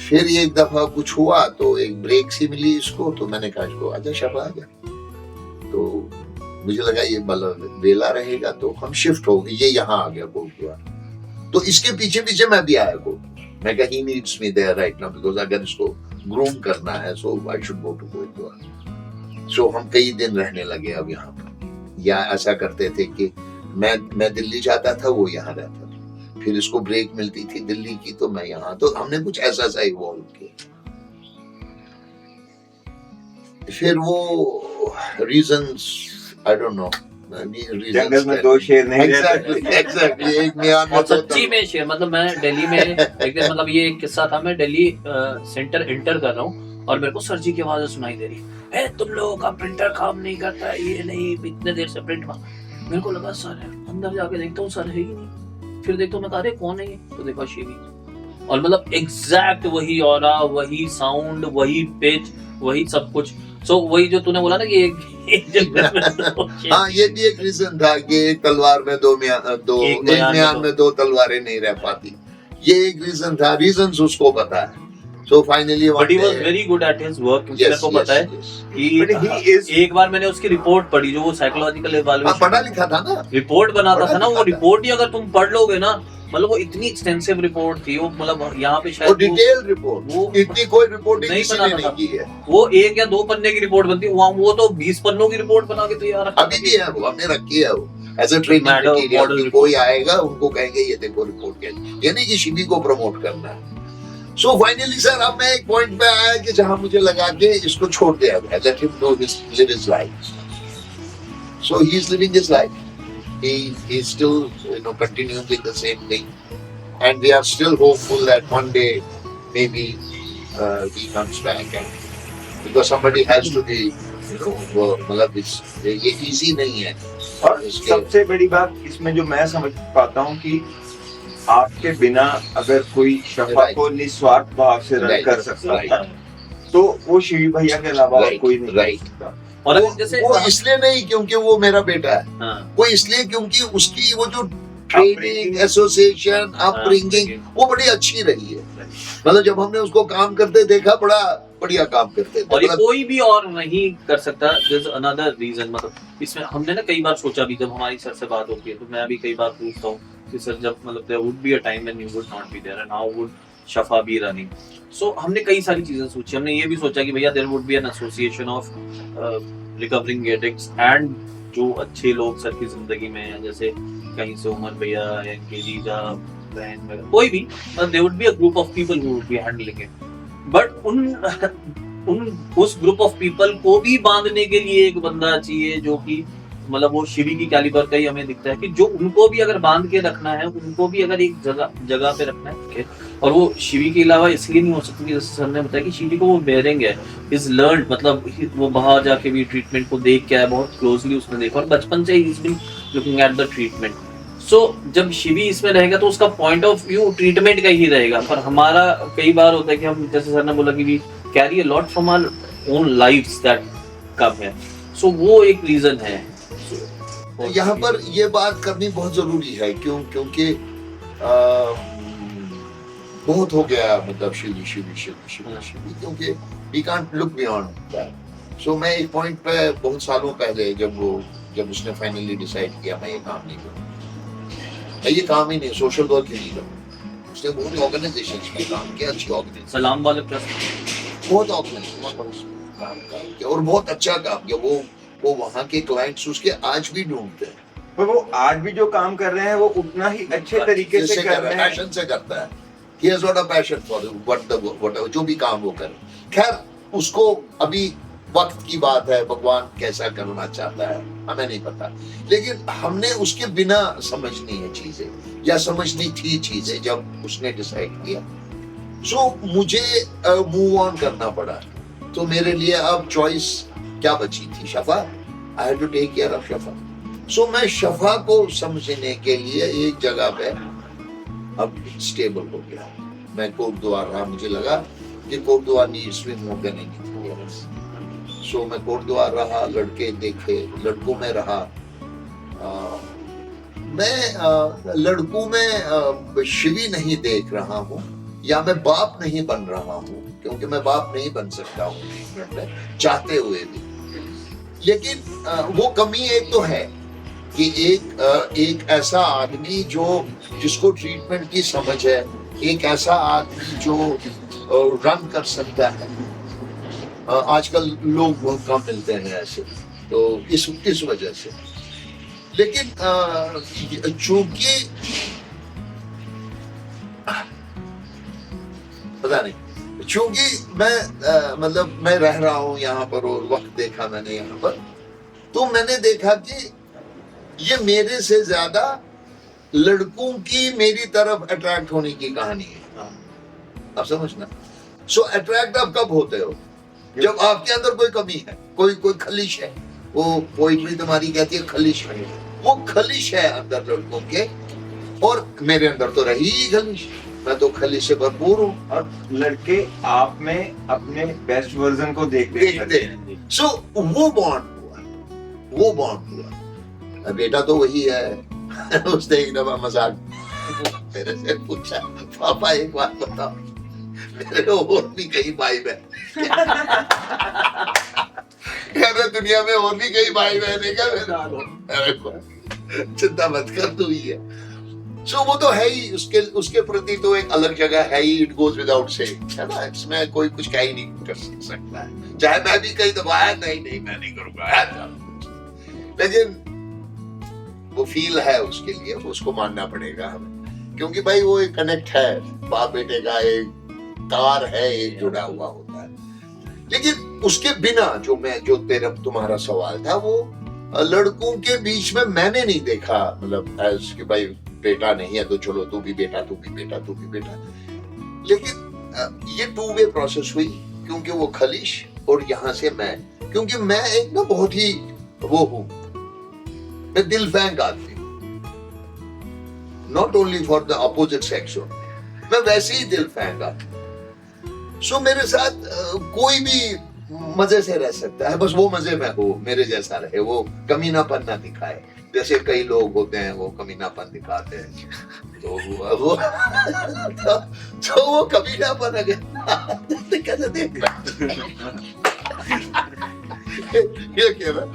फिर एक दफा कुछ हुआ तो एक ब्रेक सी मिली इसको, तो मैंने कहा इसको आजा शफा आजा। तो मुझे लगा ये मतलब वेला रहेगा, तो हम शिफ्ट हो गए, ये यहाँ आ गया कोटद्वार। तो इसके पीछे पीछे मैं भी आया कोटद्वार। मैं कहा he needs me there right now, because अगर इसको ग्रूम करना है so I should go to Kotdwar. So हम कई दिन रहने लगे अब यहाँ पर। या ऐसा करते थे कि मैं दिल्ली जाता था, वो यहाँ रहता था, फिर इसको ब्रेक मिलती थी दिल्ली की तो मैं यहाँ। तो हमने कुछ ऐसा सा इवॉल्व किया। फिर वो रीजंस आई डोंट नो, जंगल में दो शेर नहीं रहते। एग्जैक्टली एक म्यान में सच्ची में शेर, मतलब मैं दिल्ली में एक दिन, मतलब ये एक किस्सा था, मैं दिल्ली सेंटर इंटर कर रहा हूँ और मेरे को सर जी की आवाज सुनाई दे रही है, तुम लोगों का प्रिंटर काम नहीं करता है, ये नहीं, इतने देर से प्रिंट। मेरे को लगा सर है, अंदर जाके देखता हूँ सर है ही नहीं। फिर देखता हूँ, मैं कहा कौन है ये, तो देखा शेरी। और मतलब एग्जैक्ट वही ऑरा, वही साउंड, वही पिच, वही सब कुछ। सो वही जो तूने बोला ना कि एक जंगल में दो शेर। हाँ, ये भी एक रीजन था कि एक तलवार में एक म्यान में दो तलवारें नहीं रह पाती। ये एक रीजन था, रीजंस उसको पता है। So finally one But he was day- very good at his work, क्योंकि Yes, मेरे को yes, पता है yes. But he कि is- एक बार मैंने उसकी रिपोर्ट पढ़ी, जो वो साइकोलॉजिकल हाँ, इवैल्यूएशन पढ़ा लिखा था ना। रिपोर्ट बनाता था ना, वो पढ़ा लिखा था। रिपोर्ट ही अगर तुम पढ़ लोगे ना, मतलब वो इतनी एक्सटेंसिव रिपोर्ट थी, वो मतलब यहाँ पे वो शायद डिटेल रिपोर्ट, वो इतनी कोई रिपोर्टिंग नहीं किसी ने बनाता नहीं था। की है। वो 1 या 2 पन्ने की रिपोर्ट बनती, वहाँ वो तो 20 पन्नों की रिपोर्ट बना के तैयार रखा अभी भी है, वो हमने रखी है वो as a training Matter- material model कि कोई आएगा उनको कहेंगे ये देखो रिपोर्ट क्या है, यानी कि शिवी को प्रमोट करना है। सो फाइनली सर, अब मैं एक पॉइंट पे आया कि जहां मुझे लगा कि इसको छोड़ दिया गया, let him live his life. So he is living his life, he is still continuing with the same thing, and we are still hopeful that one day maybe he comes back, and because somebody has to be वो मतलब ये easy नहीं है। और सबसे बड़ी बात इसमें जो मैं समझ पाता हूँ कि आपके बिना अगर कोई शफा Right. को निस्वार्थ भाव से रन Right. कर सकता Right. था, तो वो शिवी भैया के अलावा और कोई नहीं राइट। कर सकता। और अगर जैसे वो इसलिए नहीं क्योंकि वो मेरा बेटा है, हाँ, वो इसलिए क्योंकि उसकी वो जो ट्रेनिंग, एसोसिएशन, अपब्रिंगिंग वो बड़ी अच्छी रही है। मतलब जब हमने उसको काम करते देखा, बड़ा बढ़िया काम करते थे। और ये मतलब कोई भी और नहीं कर सकता। There's another reason, मतलब इसमें हमने ना कई बार सोचा भी, जब हमारी सर से बात होती है तो मैं भी कई बार पूछता हूँ कि सर, जब मतलब there would be a time when you would not be there and how would शफा be running? So हमने कई सारी चीजें सोची। हमने ये भी सोचा कि भैया there would be an association of recovering addicts and जो अच्छे लोग सर की जिंदगी में हैं, जैसे कहीं से उमर भैया या इनके जीजा बहन वगैरह, कोई भी, there would be a group of people who would be handling it. But उस ग्रुप ऑफ पीपल को भी बांधने के लिए एक बंदा चाहिए जो कि मतलब वो शिवी की कैलिबर का ही हमें दिखता है कि जो उनको भी अगर बांध के रखना है, उनको भी अगर एक जगह पे रखना है। और वो शिवी के अलावा इसलिए नहीं हो सकती, जैसे सर ने बताया कि शिवी को वो बेयरिंग है, इज लर्न, मतलब वो बाहर जाके भी ट्रीटमेंट को देख के आया, बहुत क्लोजली उसने देखा और बचपन से ही is been looking at the treatment. So जब शिवी इसमें रहेगा तो उसका पॉइंट ऑफ व्यू ट्रीटमेंट का ही रहेगा। पर हमारा कई बार होता है कि हम, जैसे सर ने बोला कि we carry a lot from our own lives that come है। सो वो एक रीजन है। यहाँ पर ये बात करनी बहुत जरूरी है, क्योंकि बहुत हो गया मतलब शिवी, क्योंकि we can't look beyond that. So मैं एक पॉइंट पे बहुत सालों पहले जब उसने फाइनली डिसाइड किया मैं ये काम नहीं करूँ, मैं ये काम ही नहीं, सोशल वर्क ही नहीं करूँ। उसने बहुत ऑर्गेनाइजेशंस में काम किया, अच्छी ऑर्गेनाइजेशन, सलाम वाले ट्रस्ट, बहुत ऑर्गेनाइजेशन काम किया और बहुत अच्छा काम किया। वो वहाँ के क्लाइंट्स उसके आज भी ढूंढते हैं, पर वो आज भी जो काम कर रहे हैं वो उतना ही अच्छे तरीके से कर रहे हैं। पैशन से करता है। He has got a passion for whatever जो भी काम वो करे। खैर उसको अभी वक्त की बात है, भगवान कैसा करना चाहता है हमें नहीं पता, लेकिन हमने उसके बिना समझनी है चीजें, या समझनी थी चीजें जब उसने डिसाइड किया। सो मुझे मूव ऑन करना पड़ा। तो मेरे लिए अब चॉइस क्या बची थी? Shafa. I had to take care of Shafa. So मैं शफा को समझने के लिए एक जगह पे अब स्टेबल हो गया। मैं कोटद्वार रहा, मुझे लगा कि कोटद्वार नीड्स में मोर देन एनीथिंग। सो मैं कोटद्वार रहा, लड़के देखे, लड़कों में रहा। मैं लड़कों में शिवी नहीं देख रहा हूँ, या मैं बाप नहीं बन रहा हूँ, क्योंकि मैं बाप नहीं बन सकता हूँ चाहते हुए भी। लेकिन वो कमी एक तो है कि एक ऐसा आदमी जिसको ट्रीटमेंट की समझ है, एक ऐसा आदमी जो रन कर सकता है। आजकल लोग बहुत कम मिलते हैं ऐसे, तो इस वजह से। लेकिन चूंकि पता नहीं, चूंकि मैं रह रहा हूँ यहाँ पर और वक्त देखा मैंने यहाँ पर, तो मैंने देखा कि ये मेरे से ज्यादा लड़कों की मेरी तरफ अट्रैक्ट होने की कहानी है। आप समझना। सो अट्रैक्ट आप कब होते हो? जब आपके अंदर कोई कमी है, कोई खलिश है। वो पोइट्री तुम्हारी कहती है खलिश है, वो खलिश है अंदर लड़कों के, और मेरे अंदर तो रही ही खलिश। मैं तो खली से भरपूर हूँ। और लड़के आप में अपने बेस्ट वर्जन को देखते हैं। सो वो बॉन्ड हुआ। अब बेटा तो वही है। उसने एक दफा मजाक मेरे से पूछा, पापा एक बात बताओ, मेरे और भी कई भाई बहन कहते दुनिया में और भी कई भाई बहन है क्या मेरे को? चिंता मत कर, तू ही है। सो वो तो है ही, उसके प्रति तो एक अलग जगह है ही। इट गोज विदाउट सेइंग, है ना, इसमें कोई कुछ कह ही नहीं कर सकता है। चाहे मैं भी कई दफा नहीं मैं नहीं करूंगा, लेकिन वो फील है उसके लिए, उसको मानना पड़ेगा हमें, क्योंकि भाई वो एक कनेक्ट है, बाप बेटे का एक तार है, एक जुड़ा हुआ होता है। लेकिन उसके बिना जो तुम्हारा सवाल था, वो लड़कों के बीच में मैंने नहीं देखा, मतलब एज कि भाई बेटा नहीं है तो चलो तू भी बेटा, तू भी बेटा, तू भी बेटा। लेकिन ये टू वे प्रोसेस हुई, क्योंकि वो खलीश और यहाँ से मैं, क्योंकि मैं एक ना बहुत ही वो हूँ, मैं दिल फेंक आदमी, not only for the opposite sex, मैं वैसे ही दिल फेंक आदमी। सो मेरे साथ कोई भी मजे से रह सकता है, बस वो मजे में हो, मेरे जैसा रहे, वो कमीनापन ना दिखाए। जैसे कई लोग होते हैं वो कमीनापन दिखाते हैं, तो वो कमीनापन अगर कैसे देख ये कह रहा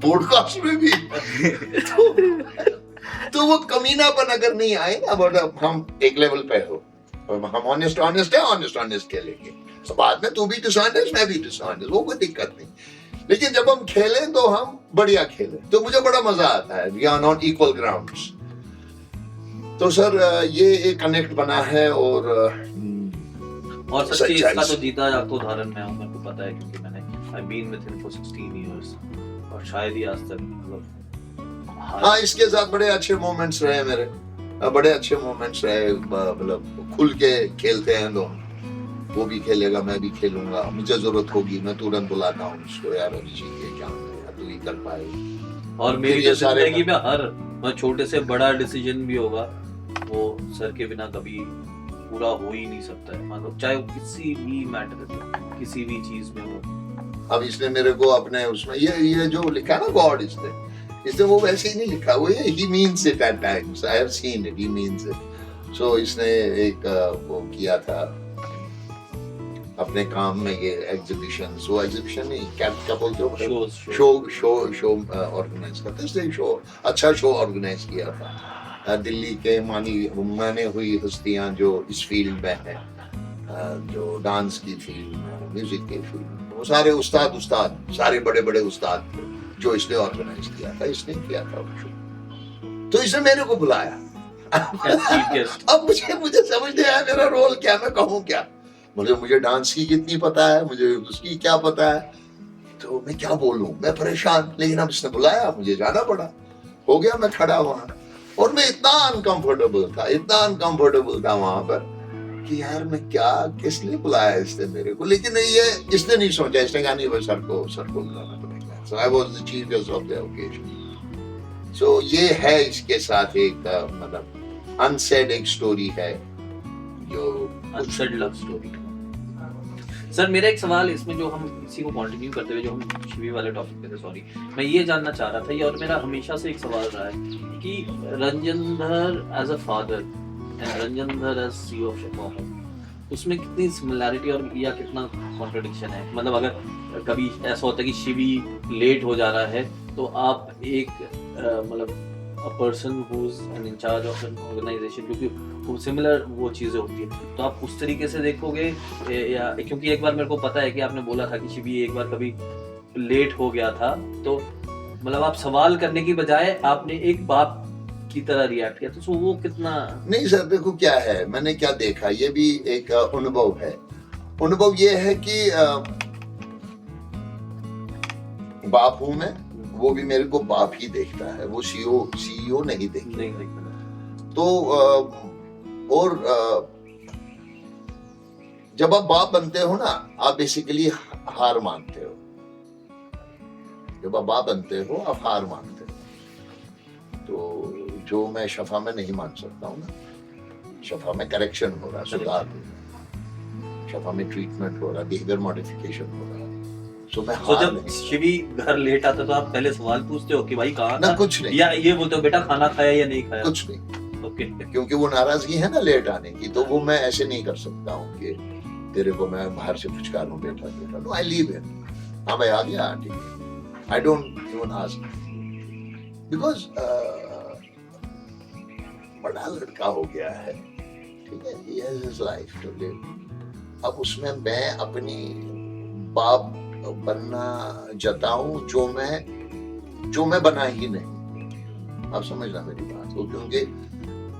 पॉडकास्ट में भी तो वो कमीनापन अगर नहीं आए, अब हम एक लेवल पे हो, हम ऑनेस्ट खेलेंगे, तो बाद में तू भी डिसऑनेस्ट, मैं भी डिसऑनेस्ट, वो कोई दिक्कत नहीं। लेकिन जब हम खेलें तो हम बढ़िया खेलें, तो मुझे बड़ा मजा आता है। We are not equal grounds. तो सर ये एक कनेक्ट बना है, और सच्ची इसका तो जीता जागता उदाहरण मैं हूं, मेरे को पता है, क्योंकि मैंने I been with him for 16 years, और शायद ही आज तक मतलब हाँ, इसके साथ बड़े अच्छे मोमेंट्स रहे मेरे, बड़े अच्छे मोमेंट्स रहे, मतलब खुल के खेलते हैं दोनों, वो भी खेलेगा, मैं भी खेलूंगा, मुझे जरूरत होगी मैं तुरंत बुलाता हूँ उसको, यार अभिजीत ये क्या है, तू ही कर पाए। और मेरी जिंदगी में हर छोटे से बड़ा डिसीजन भी होगा, वो सर के बिना कभी पूरा हो ही नहीं सकता है, मतलब चाहे वो किसी भी मैटर में, किसी भी चीज में हो। अब इसने मेरे को अपने उसमें ये जो लिखा है ना गॉड, इसने वो वैसे ही नहीं लिखा, वो ये he means it at times, I have seen it, he means it। So इसने एक वो किया था अपने काम में, ये एग्जीबिशन, वो एग्जीबिशन नहीं, क्या बोलते हो, शो ऑर्गेनाइज करते हैं, शो अच्छा शो ऑर्गेनाइज किया था। दिल्ली के माने हुई हस्तियां जो इस फील्ड में है, जो डांस की फील्ड में, म्यूजिक की फील्ड में, वो सारे उस्ताद सारे बड़े बड़े उस्ताद थे जो इसने ऑर्गेनाइज किया था, इसने किया था वो शो। तो इसने मेरे को बुलाया। अब मुझे समझ नहीं आया मेरा रोल क्या, मैं कहूँ क्या, मुझे डांस की कितनी पता है, मुझे उसकी क्या पता है, तो मैं क्या बोलूं, मैं परेशान। लेकिन अब इसने बुलाया, मुझे जाना पड़ा, हो गया मैं खड़ा वहां, और मैं इतना अनकंफर्टेबल था वहां पर कि यार मैं क्या, किस लिए बुलाया इसने मेरे को। लेकिन ये इसने नहीं सोचा, इसने कहा नहीं, सर को बुलाना पड़ेगा। So I was the chief guest of the occasion. So ये है इसके साथ एक मतलब अनसेड एक स्टोरी है, जो अनसेड लव स्टोरी। सर मेरा एक सवाल इसमें, जो हम इसी को कंटिन्यू करते हुए जो हम शिवी वाले टॉपिक पे थे, सॉरी, मैं ये जानना चाह रहा था, ये और मेरा हमेशा से एक सवाल रहा है कि Ranjandhar as a father and Ranjandhar as CEO of Shifa home, उसमें कितनी सिमिलैरिटी और या कितना कॉन्ट्रडिक्शन है। मतलब अगर कभी ऐसा होता है कि शिवी लेट हो जा रहा है, तो आप एक मतलब a person who's an in charge of an organization, क्योंकि सिमिलर वो चीजें होती है, तो आप उस तरीके से देखोगे, या क्योंकि एक बार मेरे को पता है कि आपने बोला था कि शिवी एक बार कभी लेट हो गया था, तो मतलब आप सवाल करने की बजाय आपने एक बाप की तरह रिएक्ट किया, तो वो कितना। नहीं सर, देखो क्या है, मैंने क्या देखा, ये भी एक अनुभव है। अनुभव ये है कि बाप हूं मैं, वो भी मेरे को बाप ही देखता है, वो सीईओ नहीं देखता। तो और जब आप बाप बनते हो ना, आप बेसिकली हार मानते हो। जब आप बाप बनते हो आप हार मानते हो, तो जो मैं शफा में नहीं मान सकता हूँ ना, शफा में करेक्शन हो रहा, सुधार हो रहा, शफा में ट्रीटमेंट हो रहा, बिहेवियर मॉडिफिकेशन हो रहा। सो मैं तो हार जब नहीं शिवी घर लेट आता तो आप पहले सवाल पूछते हो कि भाई कहाँ ना, था? कुछ नहीं, या ये बोलते हो बेटा खाना खाया या नहीं खाया? कुछ नहीं, ओके। क्योंकि वो नाराजगी है ना लेट आने की, तो वो मैं ऐसे नहीं कर सकता हूँ कि तेरे को मैं बाहर से फुचकारूं बेटा बेटा। No, I leave him. हाँ भाई आ गया, ठीक है। I don't even ask because बड़ा लड़का हो गया है, ठीक है, he has his life to live। अब उसमें मैं अपनी बाप बनना जताऊं जो मैं बना ही नहीं। आप समझना मेरी बात को, क्योंकि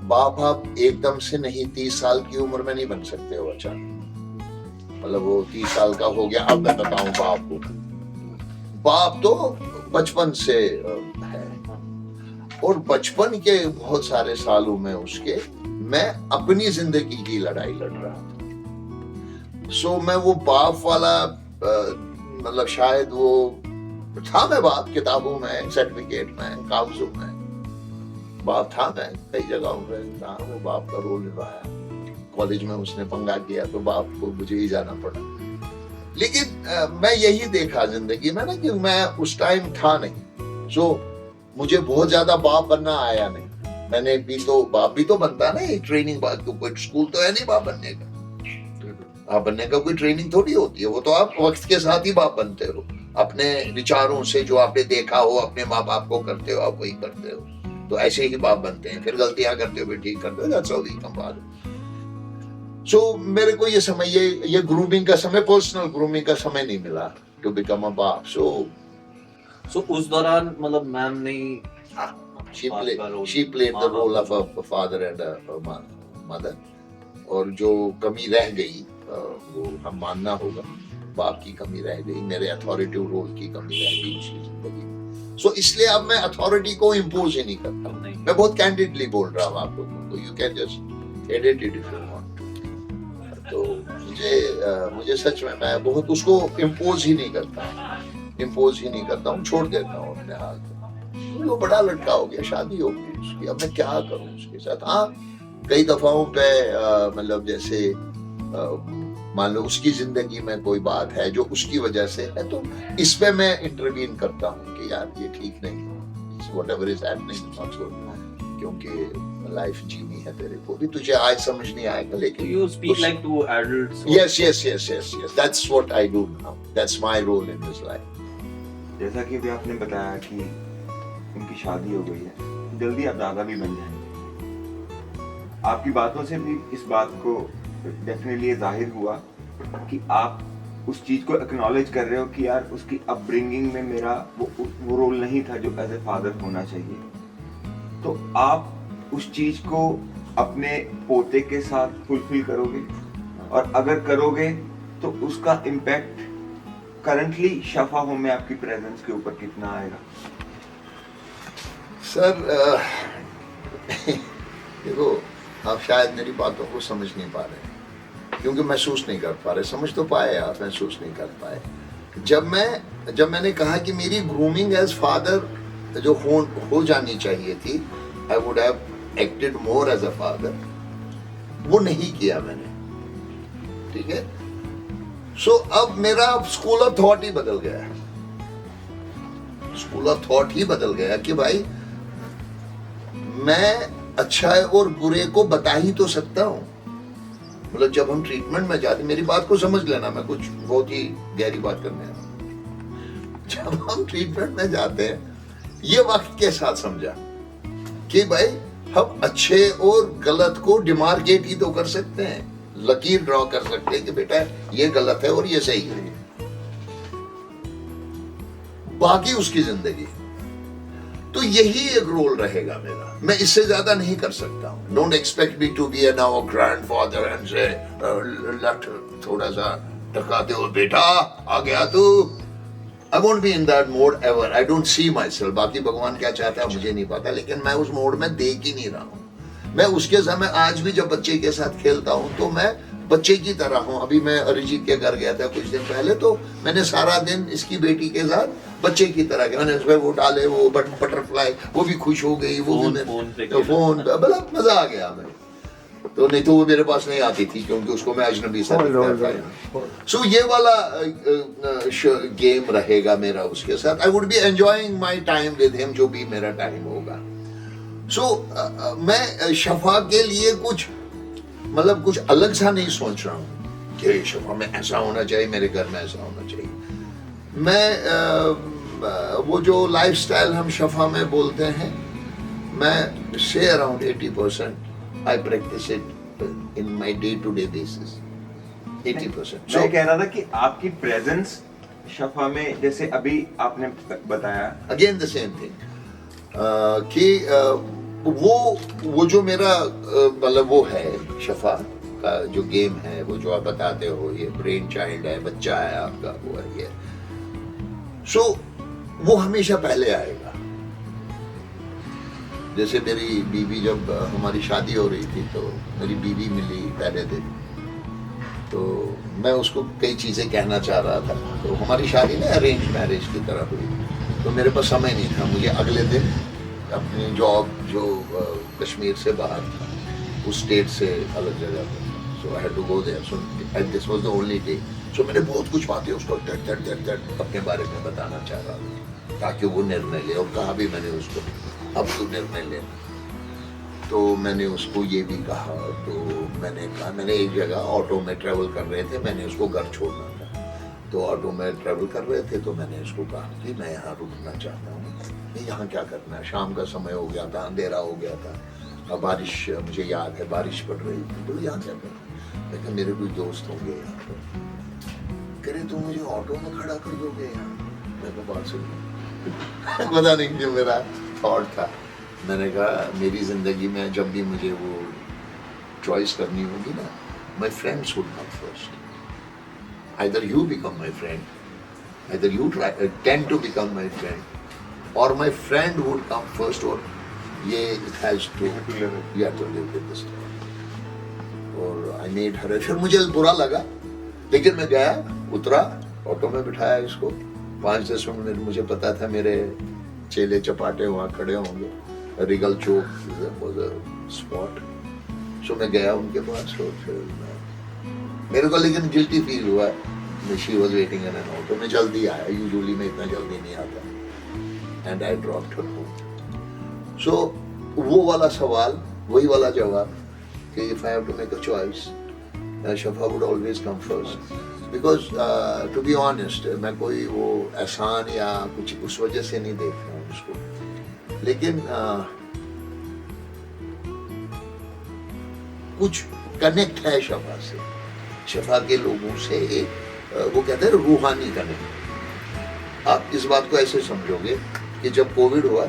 बाप आप एकदम से नहीं, 30 साल की उम्र में नहीं बन सकते हो अचानक। मतलब वो 30 साल का हो गया अब मैं बताऊं बाप को। बाप तो बचपन से है, और बचपन के बहुत सारे सालों में उसके मैं अपनी जिंदगी की लड़ाई लड़ रहा था। सो मैं वो बाप वाला मतलब शायद वो था, मैं बाप किताबों में, सर्टिफिकेट में, कागजों में बाप था, मैं कई जगहों पे था, वो बाप का रोल निभाया। कॉलेज में उसने पंगा किया तो बाप को मुझे ही जाना पड़ा। लेकिन मैं यही देखा जिंदगी में ना कि मैं उस टाइम था नहीं, सो मुझे बहुत ज्यादा बाप बनना आया नहीं। मैंने भी तो बाप भी तो बनता ना, एक ट्रेनिंग बात तो कोई स्कूल तो है नहीं बाप बनने का। बाप बनने का कोई ट्रेनिंग थोड़ी होती है, वो तो आप वक्त के साथ ही बाप बनते हो, अपने विचारों से जो आपने देखा हो, अपने माँ बाप को करते हो, आप वही करते हो, तो ऐसे ही बाप बनते हैं। फिर गलतियां करते हो फिर ठीक करते हो, दैट्स हाउ वी कम बात। सो मेरे को ये समय, ये ग्रूमिंग का समय, पर्सनल ग्रूमिंग का समय नहीं मिला टू बिकम अ बाप। सो उस दौरान मतलब मैम ने she played the role of a father and a mother। और जो कमी रह गई वो हम मानना होगा, बाप की कमी रह गई, मेरे अथॉरिटिव रोल की कमी रह गई उसकी जिंदगी में। सो इसलिए अब मैं अथॉरिटी को इम्पोज ही नहीं करता। मैं बहुत कैंडिडली बोल रहा हूँ आप लोगों को, you can just edit it if you want. तो मुझे सच में मैं बहुत उसको इम्पोज ही नहीं करता हूँ, छोड़ देता हूँ अपने हाल पे। वो बड़ा लड़का हो गया, शादी हो गई उसकी, अब मैं क्या करूँ उसके साथ। हाँ, कई दफाओं पे मतलब जैसे मान लो उसकी जिंदगी में कोई बात है जो उसकी वजह से है, तो इस पे मैं इंटरवीन करता हूँ कि यार ये ठीक नहीं, whatever is happening not good, क्योंकि लाइफ जीनी है तेरे को भी, तुझे आज समझ नहीं आएगा, लेकिन you speak like two adults। yes, that's what I do now, that's my role in his life। जैसा कि अभी आपने बताया कि उनकी शादी हो गई है, जल्दी आप दादा भी बन जाएंगे। आपकी बातों से भी इस बात को डेफिनेटली जाहिर हुआ कि आप उस चीज को एक्नॉलेज कर रहे हो कि यार उसकी अपब्रिंगिंग में मेरा वो रोल नहीं था जो एज ए फादर होना चाहिए। तो आप उस चीज को अपने पोते के साथ फुलफिल करोगे, और अगर करोगे तो उसका इम्पैक्ट करंटली शफा होम में आपकी प्रेजेंस के ऊपर कितना आएगा? सर देखो, आप शायद मेरी बातों को समझ नहीं पा रहे, क्योंकि महसूस नहीं कर पा रहे। समझ तो पाए आप, महसूस नहीं कर पाए। जब मैंने कहा कि मेरी ग्रूमिंग एज फादर जो हो जानी चाहिए थी, I would have acted more as a father, वो नहीं किया मैंने, ठीक है। सो अब मेरा स्कूल ऑफ थॉट ही बदल गया, स्कूल ऑफ थॉट ही बदल गया कि भाई मैं अच्छा और बुरे को बता ही तो सकता हूं। मतलब जब हम ट्रीटमेंट में जाते, मेरी बात को समझ लेना, मैं कुछ बहुत ही गहरी बात करने आ रहा हूं। जब हम ट्रीटमेंट में जाते हैं, ये वक्त के साथ समझा कि भाई हम अच्छे और गलत को डिमार्केट ही तो कर सकते हैं, लकीर ड्रॉ कर सकते हैं कि बेटा ये गलत है और ये सही है, बाकी उसकी जिंदगी। तो यही एक रोल रहेगा मेरा, मैं इससे ज्यादा नहीं कर सकता हूँ। Don't expect me to be a now grandfather and से लट थोड़ा सा टकाते हो, बेटा आ गया तू। I won't be in that mode ever, I don't see my self. बाकी भगवान क्या चाहता है मुझे नहीं पता, लेकिन मैं उस मोड में देख ही नहीं रहा हूँ। मैं उसके समय आज भी जब बच्चे के साथ खेलता हूँ तो मैं बच्चे की तरह हूँ। अभी मैं अरिजीत के घर गया था कुछ दिन पहले, तो मैंने सारा दिन इसकी बेटी के साथ बच्चे की तरह किया। मैंने उसमें वो डाले, वो बटरफ्लाई, वो भी खुश हो गई, वो भी फोन, बड़ा मजा आ गया हमें। तो नहीं तो वो मेरे पास नहीं आती थी क्योंकि उसको मैं अजनबी सा दिखता था। सो ये वाला गेम रहेगा मेरा उसके साथ। I would be enjoying my time with him, जो भी मेरा टाइम होगा। सो मैं शफा के लिए कुछ मतलब कुछ अलग सा नहीं सोच रहा हूँ कि शफा में ऐसा होना चाहिए, मेरे घर में ऐसा होना चाहिए। मैं वो जो लाइफस्टाइल हम शफा में बोलते हैं, मैं say around 80% I practice it in my day to day basis. 80%। मैं कह रहा था कि आपकी प्रेजेंस शफा में, जैसे अभी आपने बताया, अगेन द सेम थिंग कि वो जो मेरा मतलब वो है शफा का जो गेम है, वो जो आप बताते हो, ये ब्रेन चाइल्ड है, बच्चा है आपका, वो है ये। सो वो हमेशा पहले आएगा। जैसे मेरी बीवी, जब हमारी शादी हो रही थी तो मेरी बीवी मिली पहले दिन, तो मैं उसको कई चीजें कहना चाह रहा था। तो हमारी शादी ना अरेंज मैरिज की तरह हुई, तो मेरे पास समय नहीं था। मुझे अगले दिन अपनी जॉब जो कश्मीर से बाहर था, उस स्टेट से अलग जगह पर, so I had to go there. So and this was the only day. So मैंने बहुत कुछ बातें उसको दट अपने बारे में बताना चाह रहा था ताकि वो निर्णय ले, और कहा भी मैंने उसको, अब तू निर्णय ले। तो मैंने उसको ये भी कहा, तो मैंने कहा, मैंने एक जगह ऑटो में ट्रेवल कर रहे थे, मैंने उसको घर छोड़ना था, तो ऑटो में ट्रेवल कर रहे थे, तो मैंने उसको कहा कि मैं यहाँ रुकना चाहता हूँ, यहाँ क्या करना है, शाम का समय हो गया था, अंधेरा हो गया था, अब बारिश, मुझे याद है बारिश पड़ रही थी, तो यहाँ क्या करना। मैं कहा मेरे कोई दोस्त होंगे यहाँ पर। कह रहे तुम मुझे ऑटो में खड़ा कर दोगे यहाँ? मैं कहा बात सुन पता नहीं जो मेरा थॉट था। मैंने कहा मेरी जिंदगी में जब भी मुझे वो चॉइस करनी होगी ना, my friends would come first. Either you become my friend, either you tend to become my friend, or my friend would come first, or ये it has to you have to live with this thing. और I made her, फिर मुझे बुरा लगा, लेकिन मैं गया, उतरा, ऑटो में बिठाया इसको। 5-10 मिनट मुझे पता था मेरे चेले चपाटे वहाँ खड़े होंगे, Regal Chowk was a spot। सो मैं गया उनके पास, और फिर मेरे को लेकिन गिल्टी फील हुआ। She was waiting in an auto. मैं जल्दी आया, यूजुअली मैं इतना जल्दी नहीं आता, and I dropped her home. So वो वाला सवाल, वही वाला जवाब कि if I have to make a choice, Shafa would always come first. Because to be honest, मैं कोई वो एहसान या कुछ उस वजह से नहीं देख रहा हूँ उसको, लेकिन कुछ कनेक्ट है शफा से, शफा के लोगों से एक वो कहते हैं रूहानी कनेक्ट। आप इस बात को ऐसे समझोगे कि जब कोविड हुआ,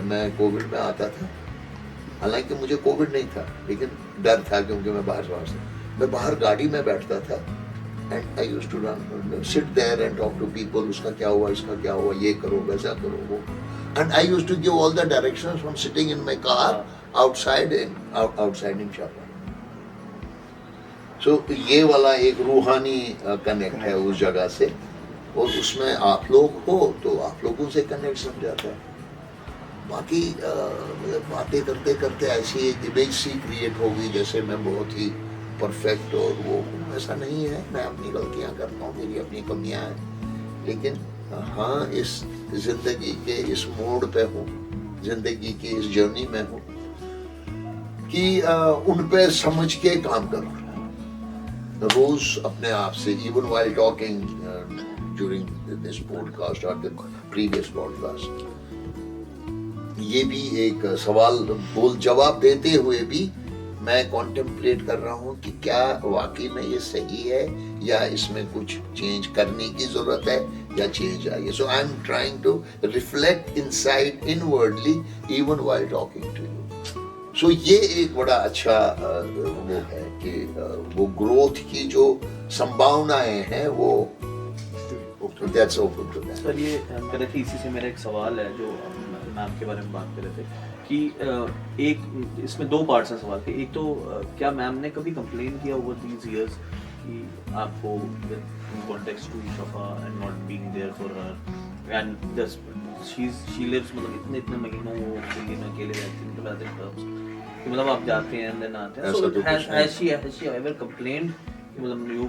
मैं कोविड में आता था, हालांकि मुझे कोविड नहीं था, लेकिन डर था क्योंकि मैं बाहर से, मैं बाहर गाड़ी में बैठता था, and I used to run, sit there and talk to people, उसका क्या हुआ, इसका क्या हुआ, ये करो, वैसा करो, वो, and I used to give all the directions from sitting in my car outside in Shafa. So ये वाला एक रूहानी कनेक्ट है उस जगह से, और उसमें आप लोग हो तो आप लोगों से कनेक्ट समझाता है। बाकी मतलब बातें करते करते ऐसी एक इमेज सी क्रिएट होगी जैसे मैं बहुत ही परफेक्ट, और वो ऐसा नहीं है। मैं अपनी गलतियां करता हूँ, मेरी अपनी कमियां हैं, लेकिन हाँ इस जिंदगी के इस मोड़ पे हूँ, जिंदगी की इस जर्नी में हूँ कि उन पे समझ के काम करूँ रोज अपने आप से, even while talking during this podcast or the previous podcast। ये भी एक सवाल बोल जवाब देते हुए भी मैं कॉन्टेम्पलेट कर रहा हूँ कि क्या वाकई में ये सही है या इसमें कुछ चेंज करने की जरूरत है या चेंज आई। So I am trying to reflect inside inwardly even while talking to you. So ये एक बड़ा अच्छा वो है कि वो ग्रोथ की जो संभावनाएं हैं वो that's open to that। Sir ये कह रहे थे, इसी से मेरा एक सवाल है जो मैम के बारे में बात कर रहे थे कि एक इसमें दो पार्ट्स हैं सवाल के। एक तो क्या मैम ने कभी कंप्लेन किया ओवर दीज इयर्स कि आपको in context to Shafa and not being there for her and just she lives, मतलब इतने महीनों वो दिल्ली में अकेले रहती हैं, कि मतलब आप जाते हैं देन आते हैं, ऐसा सो तो कुछ नहीं। हैज शी एवर कंप्लेन्ड कि मतलब यू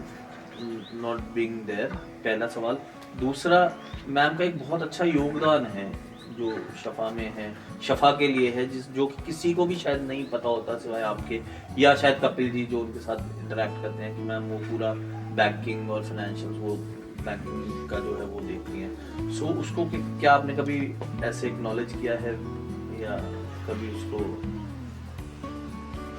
नॉट बीइंग देयर, पहला सवाल। दूसरा, मैम का एक बहुत अच्छा योगदान है जो शफा में है, शफा के लिए है, जो कि किसी को भी शायद नहीं पता होता सिवाय आपके, या शायद कपिल जी जो उनके साथ इंटरेक्ट करते हैं, कि मैम वो पूरा बैंकिंग और फाइनेंशियल, वो बैंकिंग का जो है वो देखती हैं। सो उसको क्या आपने कभी ऐसे एक्नॉलेज किया है या कभी उसको,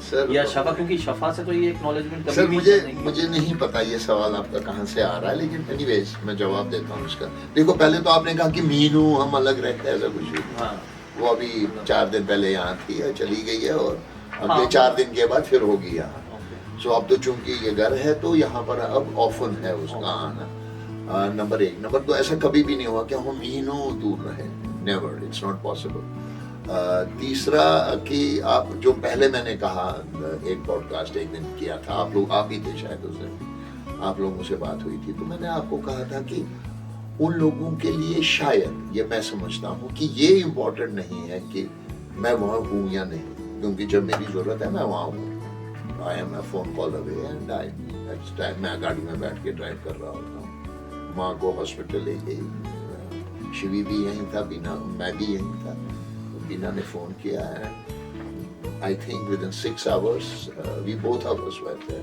सर या शफा, क्योंकि शफा से तो ये एक्नॉलेजमेंट कभी सर भी मुझे नहीं पता ये सवाल आपका कहाँ से आ रहा है, लेकिन एनीवेज मैं जवाब देता हूँ उसका। देखो, पहले तो आपने कहा कि मीनू हम अलग रहते हैं, ऐसा कुछ नहीं। हाँ, वो अभी 4 दिन पहले यहाँ थी, चली गई है, और अगले हाँ। 4 दिन के बाद फिर होगी यहाँ। ओके, सो अब तो चूंकि ये घर है तो यहाँ पर अब ऑफन है उसका आना। नंबर 1। नंबर 2, ऐसा कभी भी नहीं हुआ कि हम मीनू दूर रहे, नेवर, इट्स नॉट पॉसिबल। तीसरा कि आप जो पहले मैंने कहा, एक पॉडकास्ट एक दिन किया था, आप ही थे शायद उस दिन, आप लोगों से बात हुई थी, तो मैंने आपको कहा था कि उन लोगों के लिए शायद ये मैं समझता हूँ कि ये इम्पोर्टेंट नहीं है कि मैं वहाँ हूँ या नहीं, क्योंकि जब मेरी जरूरत है मैं वहाँ हूँ। I am a phone call away and time मैं गाड़ी में बैठ के ड्राइव कर रहा होता हूँ। माँ को हॉस्पिटल ले गई, शिवी भी यहीं था, बीना, मैं भी यहीं था। बीना ने फोन किया and I think within 6 hours we both of us were there.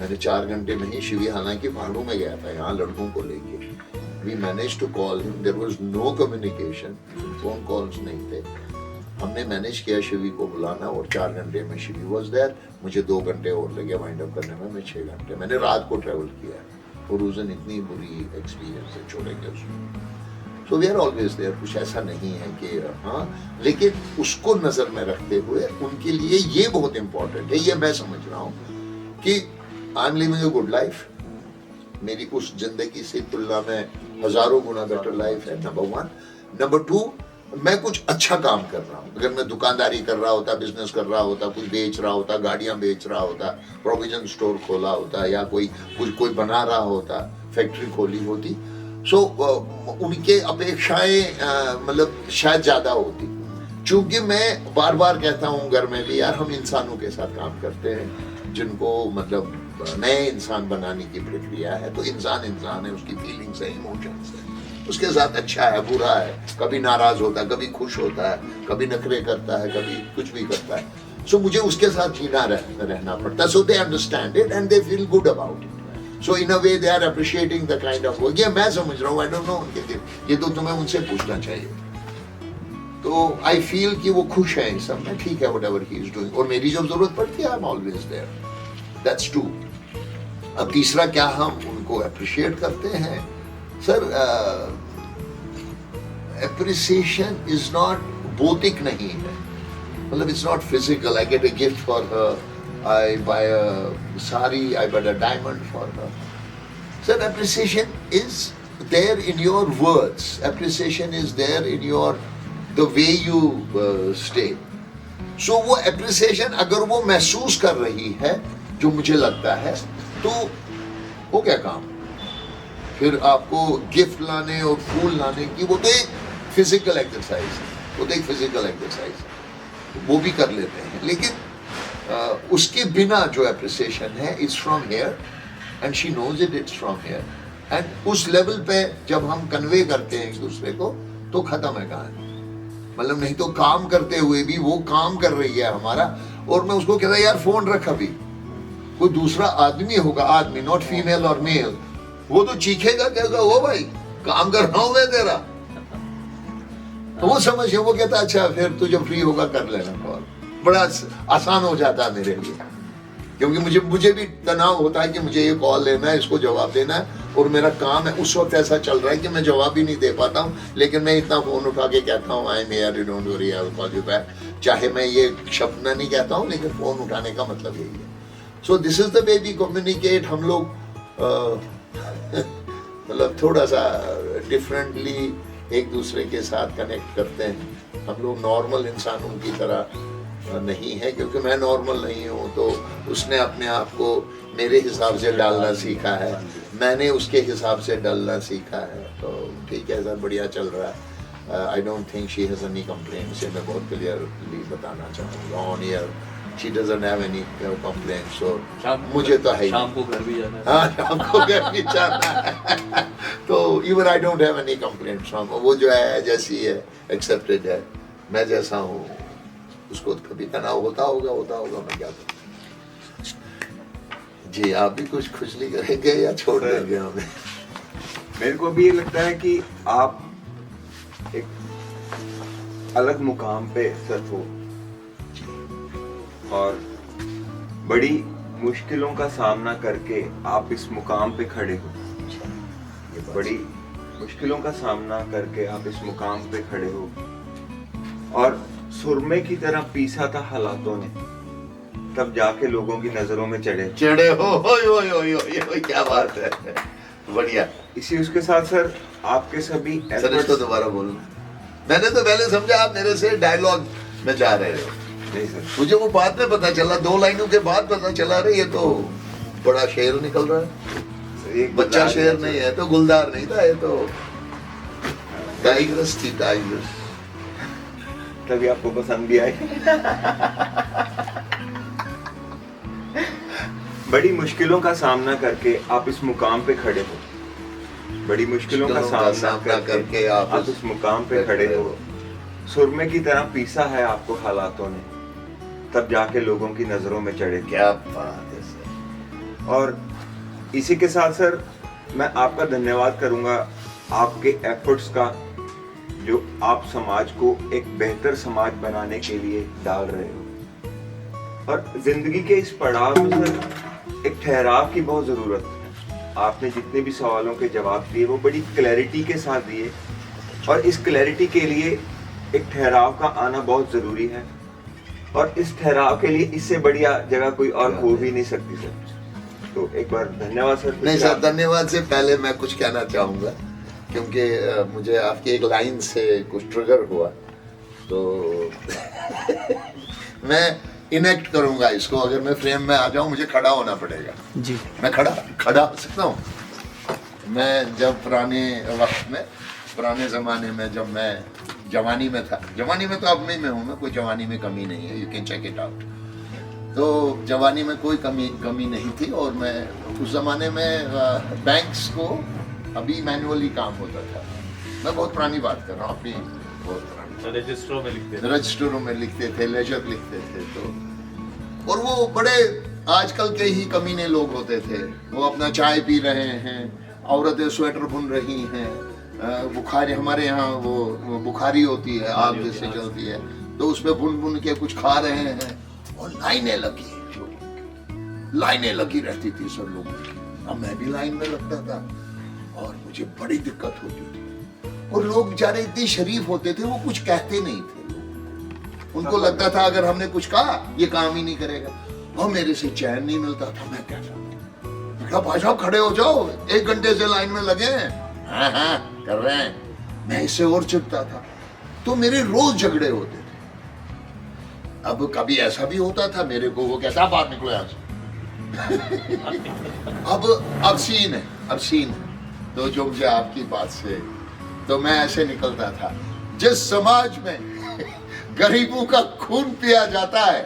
मैंने 4 घंटे में ही, शिवी हालांकि पहाड़ों में गया था यहाँ लड़कों को लेके, we manage to call him, there was no communication, phone calls नहीं थे, हमने मैनेज किया शिवी को बुलाना, और 4 घंटे में शिवी वाज देयर। मुझे 2 घंटे और लगे वाइंड अप करने में, मैं 6 घंटे, मैंने रात को ट्रेवल किया, और उस दिन इतनी बुरी एक्सपीरियंस है, छोड़ेंगे उसको। So we are always there, कुछ ऐसा नहीं है कि हाँ, लेकिन उसको नजर में रखते हुए उनके लिए ये बहुत इंपॉर्टेंट है, ये मैं समझ रहा हूँ कि I am living a good life, मेरी उस जिंदगी से तुलना में हजारों गुना बेटर लाइफ है, नंबर 1। नंबर 2, मैं कुछ अच्छा काम कर रहा हूँ। अगर मैं दुकानदारी कर रहा होता, बिजनेस कर रहा होता, कुछ बेच रहा होता, गाड़ियां बेच रहा होता, प्रोविजन स्टोर खोला होता, या कोई बना रहा होता, फैक्ट्री खोली होती, सो उनके अपेक्षाएं मतलब शायद ज्यादा होती। चूंकि मैं बार बार कहता हूँ घर में भी, यार हम इंसानों के साथ काम करते हैं जिनको मतलब नए इंसान बनाने की प्रक्रिया है, तो इंसान है, उसकी फीलिंग्स है, इमोशंस है, उसके साथ अच्छा है, बुरा है, कभी नाराज होता है, कभी खुश होता है, कभी नखरे करता है, कभी कुछ भी करता है। सो मुझे उसके साथ जीना रहना पड़ता है। So they understand it and they feel good about it. So in a way they are appreciating the kind of work. ये मैं समझ रहा हूँ, I don't know, ये तो तुम्हें उनसे पूछना चाहिए। तो I feel कि वो खुश हैं इस सब में, ठीक है, whatever he is doing, और मेरी जब जरूरत पड़ती है I'm always there. That's true. अब तीसरा, क्या हम उनको appreciate करते हैं? सर, appreciation is not भौतिक नहीं है, मतलब it's not physical. I get a gift for her, I buy a sari, I buy a diamond for her. So appreciation is there in your words. Appreciation is there in the way you stay. So वो appreciation अगर वो महसूस कर रही है, जो मुझे लगता है, तो हो गया काम। फिर आपको गिफ्ट लाने और फूल लाने की, वो तो एक फिजिकल एक्सरसाइज है, वो तो एक फिजिकल एक्सरसाइज है, वो भी कर लेते हैं, लेकिन उसके बिना जो एप्रिसिएशन है, it's from here and she knows it, it's from here, and उस लेवल पे जब हम कन्वे करते हैं एक दूसरे को, तो खत्म है कहानी। मतलब नहीं तो काम करते हुए भी वो काम कर रही है हमारा, और मैं उसको कहता, यार फोन रख, अभी कोई दूसरा आदमी होगा, आदमी, नॉट फीमेल और मेल, वो तो चीखेगा, कहेगा ओ भाई काम कर रहा हूं मैं तेरा, तो वो समझ, वो कहता अच्छा फिर तू जब फ्री होगा कर लेना कॉल। बड़ा आसान हो जाता है मेरे लिए, क्योंकि मुझे भी तनाव होता है कि मुझे ये कॉल लेना है, इसको जवाब देना है, और मेरा काम है उस वक्त ऐसा चल रहा है कि मैं जवाब ही नहीं दे पाता हूँ, लेकिन मैं इतना फोन उठा के कहता हूँ I am here, you don't worry, I will call you back. चाहे मैं ये शब्द नहीं कहता हूँ, लेकिन फोन उठाने का मतलब यही है। So this is the way we communicate. हम लोग मतलब थोड़ा सा डिफरेंटली एक दूसरे के साथ कनेक्ट करते हैं। हम लोग नॉर्मल इंसानों की तरह नहीं है, क्योंकि मैं नॉर्मल नहीं हूँ, तो उसने अपने आप को मेरे हिसाब से डालना सीखा है, मैंने उसके हिसाब से डालना सीखा है, तो ठीक है सर, बढ़िया चल रहा है। I don't think she has any complaints, ये मैं बहुत क्लियरली बताना चाहूँगा on air. She doesn't have any complaints, so शाम मुझे तो है ही शाम को घर भी जाना है। हाँ, शाम को घर भी जाना है। तो even I don't have any complaints from, वो जो है जैसी है एक्सेप्टेड है, मैं जैसा हूँ उसको कभी तनाव होता होगा मैं क्या करूँ। जी आप भी कुछ खुजली करेंगे या छोड़ देंगे हमें? मेरे को भी ये लगता है कि आप एक अलग मुकाम पे सर हो और बड़ी मुश्किलों का सामना करके आप इस मुकाम पे खड़े हो। बड़ी मुश्किलों का सामना करके आप इस मुकाम पे खड़े हो और सुरमे की तरह पीसा था हालातों ने, तब जाके लोगों की नजरों में चढ़े हो ओए, क्या बात है, बढ़िया। इसी उसके साथ सर आपके सभी सर इसको efforts- दोबारा बोलना, मैंने तो पहले समझा आप मेरे से डायलॉग में जा रहे हो, नहीं सर, मुझे वो बाद में पता चला, 2 लाइनों के बाद पता चला रही ये तो बड़ा शेर निकल रहा है। एक बच्चा बदलाव शेर है, नहीं है तो गुलदार नहीं था, ये तो टाइग्रस थी, टाइग्रस। तभी आपको पसंद भी आई। बड़ी मुश्किलों का सामना करके आप इस मुकाम पे खड़े हो, बड़ी मुश्किलों का सामना करके आप इस मुकाम पे खड़े हो। सुरमे की तरह पीसा है आपको हालातों ने, तब जाके लोगों की नजरों में चढ़े। क्या बात है सर। और इसी के साथ सर मैं आपका धन्यवाद करूंगा आपके एफर्ट्स का, जो आप समाज को एक बेहतर समाज बनाने के लिए डाल रहे हो। और जिंदगी के इस पड़ाव में सर एक ठहराव की बहुत जरूरत है। आपने जितने भी सवालों के जवाब दिए वो बड़ी क्लैरिटी के साथ दिए, और इस क्लैरिटी के लिए एक ठहराव का आना बहुत जरूरी है, और इस ठहराव के लिए इससे बढ़िया जगह कोई और हो भी नहीं सकती सर। तो एक बार धन्यवाद सर। नहीं सर, धन्यवाद से पहले मैं कुछ कहना चाहूंगा, क्योंकि मुझे आपकी एक लाइन से कुछ ट्रिगर हुआ, तो मैं इनेक्ट करूंगा इसको। अगर मैं फ्रेम में आ जाऊं मुझे खड़ा होना पड़ेगा जी। मैं खड़ा हो सकता हूँ। मैं जब पुराने वक्त में, पुराने ज़माने में, जब मैं जवानी में था, जवानी में तो अब में हूँ मैं, कोई जवानी में कमी नहीं है, you can check it out. तो जवानी में कोई कमी नहीं थी, और मैं उस ज़माने में बैंक्स को अभी मैनुअली काम होता था। मैं बहुत पुरानी बात कर रहा हूँ, अपनी बहुत पुरानी, रजिस्टरों में लिखते थे, रजिस्टरों में लिखते थे, लेजर लिखते थे। तो और वो बड़े आजकल के ही कमीने लोग होते थे, वो अपना चाय पी रहे हैं, औरतें स्वेटर बुन रही हैं, बुखारी, हमारे यहाँ वो बुखारी होती है, आग जैसे चलती है, तो उसमें बुन के कुछ खा रहे हैं, और लाइनें लगी रहती थी सब लोगों की। अब मैं भी लाइन में लगता था और मुझे बड़ी दिक्कत होती थी। और लोग बेचारे इतने शरीफ होते थे, वो कुछ कहते नहीं थे। उनको लगता था अगर हमने कुछ कहा ये काम ही नहीं करेगा, और मेरे से चैन नहीं मिलता था। मैं क्या भाई साहब खड़े हो जाओ, 1 घंटे से लाइन में लगे हैं। हाँ कर रहे हैं। मैं इससे और चिढ़ता था, तो मेरे रोज झगड़े होते थे। अब कभी ऐसा भी होता था, मेरे को वो कहता बाहर निकलो यहाँ से। अब सीन है तो जो मुझे आपकी बात से, तो मैं ऐसे निकलता था, जिस समाज में गरीबों का खून पिया जाता है,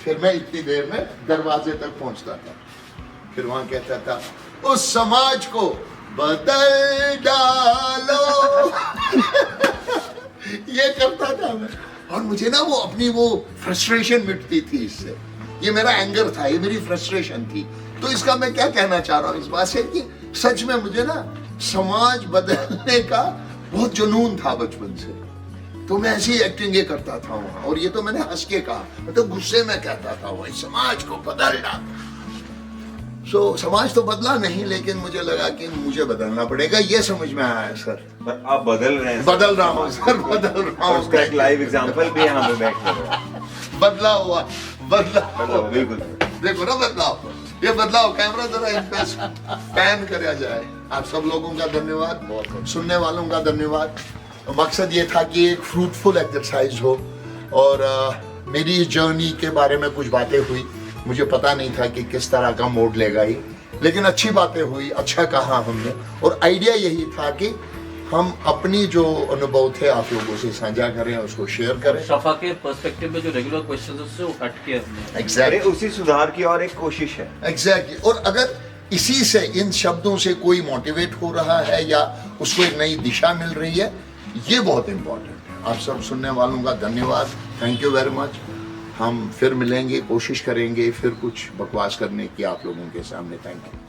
फिर मैं इतनी देर में दरवाजे तक पहुंचता था, फिर वहां कहता था उस समाज को बदल डालो। ये करता था मैं, और मुझे ना वो अपनी वो फ्रस्ट्रेशन मिटती थी इससे। ये मेरा एंगर था, ये मेरी फ्रस्ट्रेशन थी। तो इसका मैं क्या कहना चाह रहा हूँ इस बात से, कि सच में मुझे ना समाज बदलने का बहुत जुनून था बचपन से। तो मैं ऐसी एक्टिंग ये करता था वहाँ, और ये तो मैंने हंस के कहा, मतलब गुस्से में कहता था वही समाज को बदल डाल। समाज तो बदला नहीं, लेकिन मुझे लगा कि मुझे बदलना पड़ेगा, ये समझ में आया सर। पर आप बदल रहे हैं। बदल रहा हूँ सर, बदल रहा हूँ। उसका एक लाइव एग्जांपल भी यहाँ पे बैठने हुआ। बदला हुआ बिल्कुल। देखो ना बदलाव, ये बदलाव। कैमरा जरा इन पे पैन किया जाए। आप सब लोगों का धन्यवाद, सुनने वालों का धन्यवाद। मकसद ये था कि एक फ्रूटफुल एक्सरसाइज हो, और मेरी इस जर्नी के बारे में कुछ बातें हुई। मुझे पता नहीं था कि किस तरह का मोड लेगा ही, लेकिन अच्छी बातें हुई, अच्छा कहा हमने। और आइडिया यही था कि हम अपनी जो अनुभव थे आप लोगों से साझा करें, उसको शेयर करें। शफा के पर्सपेक्टिव में जो रेगुलर क्वेश्चंस है उससे हट के हमने एग्जैक्टली उसी सुधार की और एक कोशिश है। एग्जैक्टली और अगर इसी से, इन शब्दों से कोई मोटिवेट हो रहा है या उसको एक नई दिशा मिल रही है, ये बहुत इंपॉर्टेंट है। आप सब सुनने वालों का धन्यवाद, थैंक यू वेरी मच। हम फिर मिलेंगे, कोशिश करेंगे फिर कुछ बकवास करने की आप लोगों के सामने। Thank you.